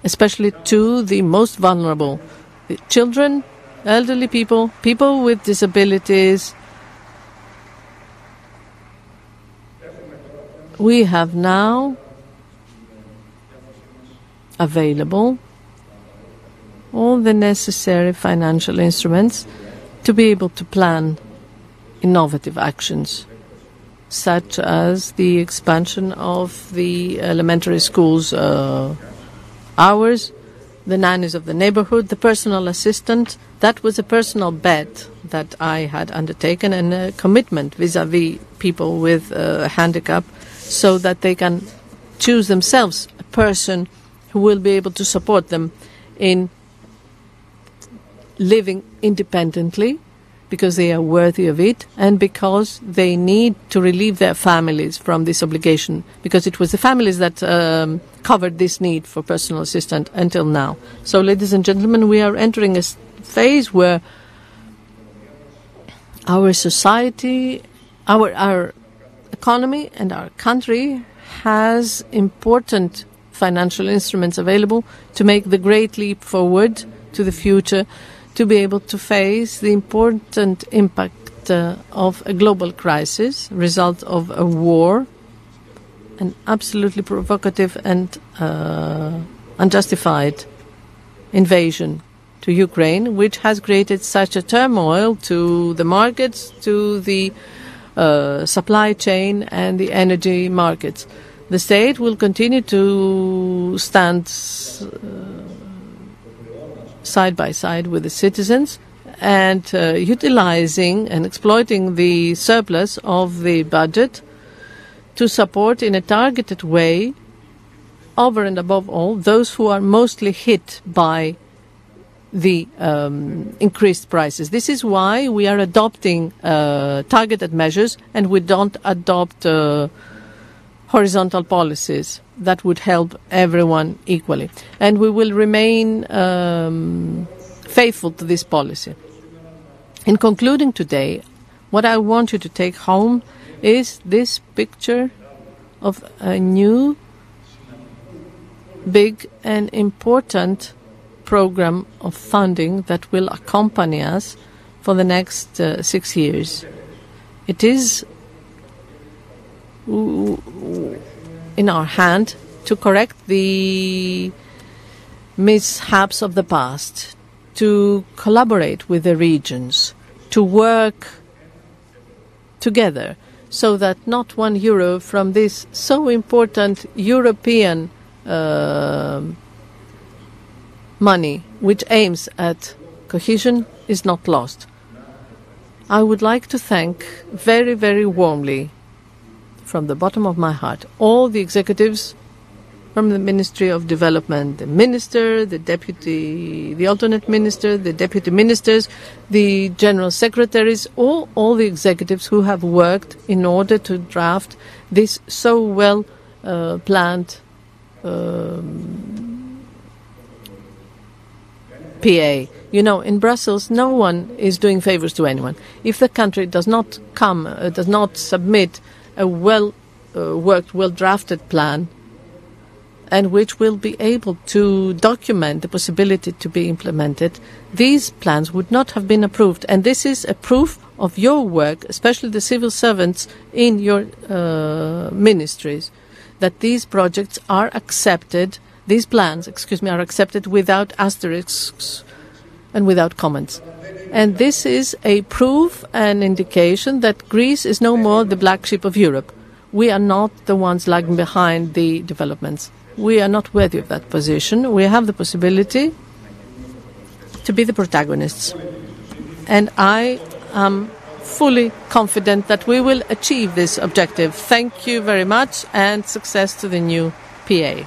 especially to the most vulnerable, the children, elderly people, people with disabilities. We have now available all the necessary financial instruments to be able to plan innovative actions, such as the expansion of the elementary schools hours, the nannies of the neighborhood, the personal assistant. That was a personal bet that I had undertaken and a commitment vis-à-vis people with a handicap so that they can choose themselves a person who will be able to support them in living independently because they are worthy of it and because they need to relieve their families from this obligation, because it was the families that covered this need for personal assistant until now. So, ladies and gentlemen, we are entering a phase where our society, our economy and our country has important financial instruments available to make the great leap forward to the future, to be able to face the important impact of a global crisis, result of a war, an absolutely provocative and unjustified invasion to Ukraine, which has created such a turmoil to the markets, to the supply chain and the energy markets. The state will continue to stand side by side with the citizens and utilizing and exploiting the surplus of the budget to support in a targeted way, over and above all, those who are mostly hit by the increased prices. This is why we are adopting targeted measures and we don't adopt horizontal policies that would help everyone equally. And we will remain faithful to this policy. In concluding today, what I want you to take home is this picture of a new, big and important program of funding that will accompany us for the next 6 years. It is in our hand to correct the mishaps of the past, to collaborate with the regions, to work together so that not €1 from this so important European money, which aims at cohesion, is not lost. I would like to thank very, very warmly, from the bottom of my heart, all the executives from the Ministry of Development, the minister, the deputy, the alternate minister, the deputy ministers, the general secretaries, all the executives who have worked in order to draft this so well planned PA. You know, in Brussels, no one is doing favors to anyone. If the country does not submit a well-worked, well-drafted plan, and which will be able to document the possibility to be implemented, these plans would not have been approved. And this is a proof of your work, especially the civil servants in your ministries, that these projects are accepted, these plans, are accepted without asterisks and without comments. And this is a proof and indication that Greece is no more the black sheep of Europe. We are not the ones lagging behind the developments. We are not worthy of that position. We have the possibility to be the protagonists. And I am fully confident that we will achieve this objective. Thank you very much, and success to the new PA.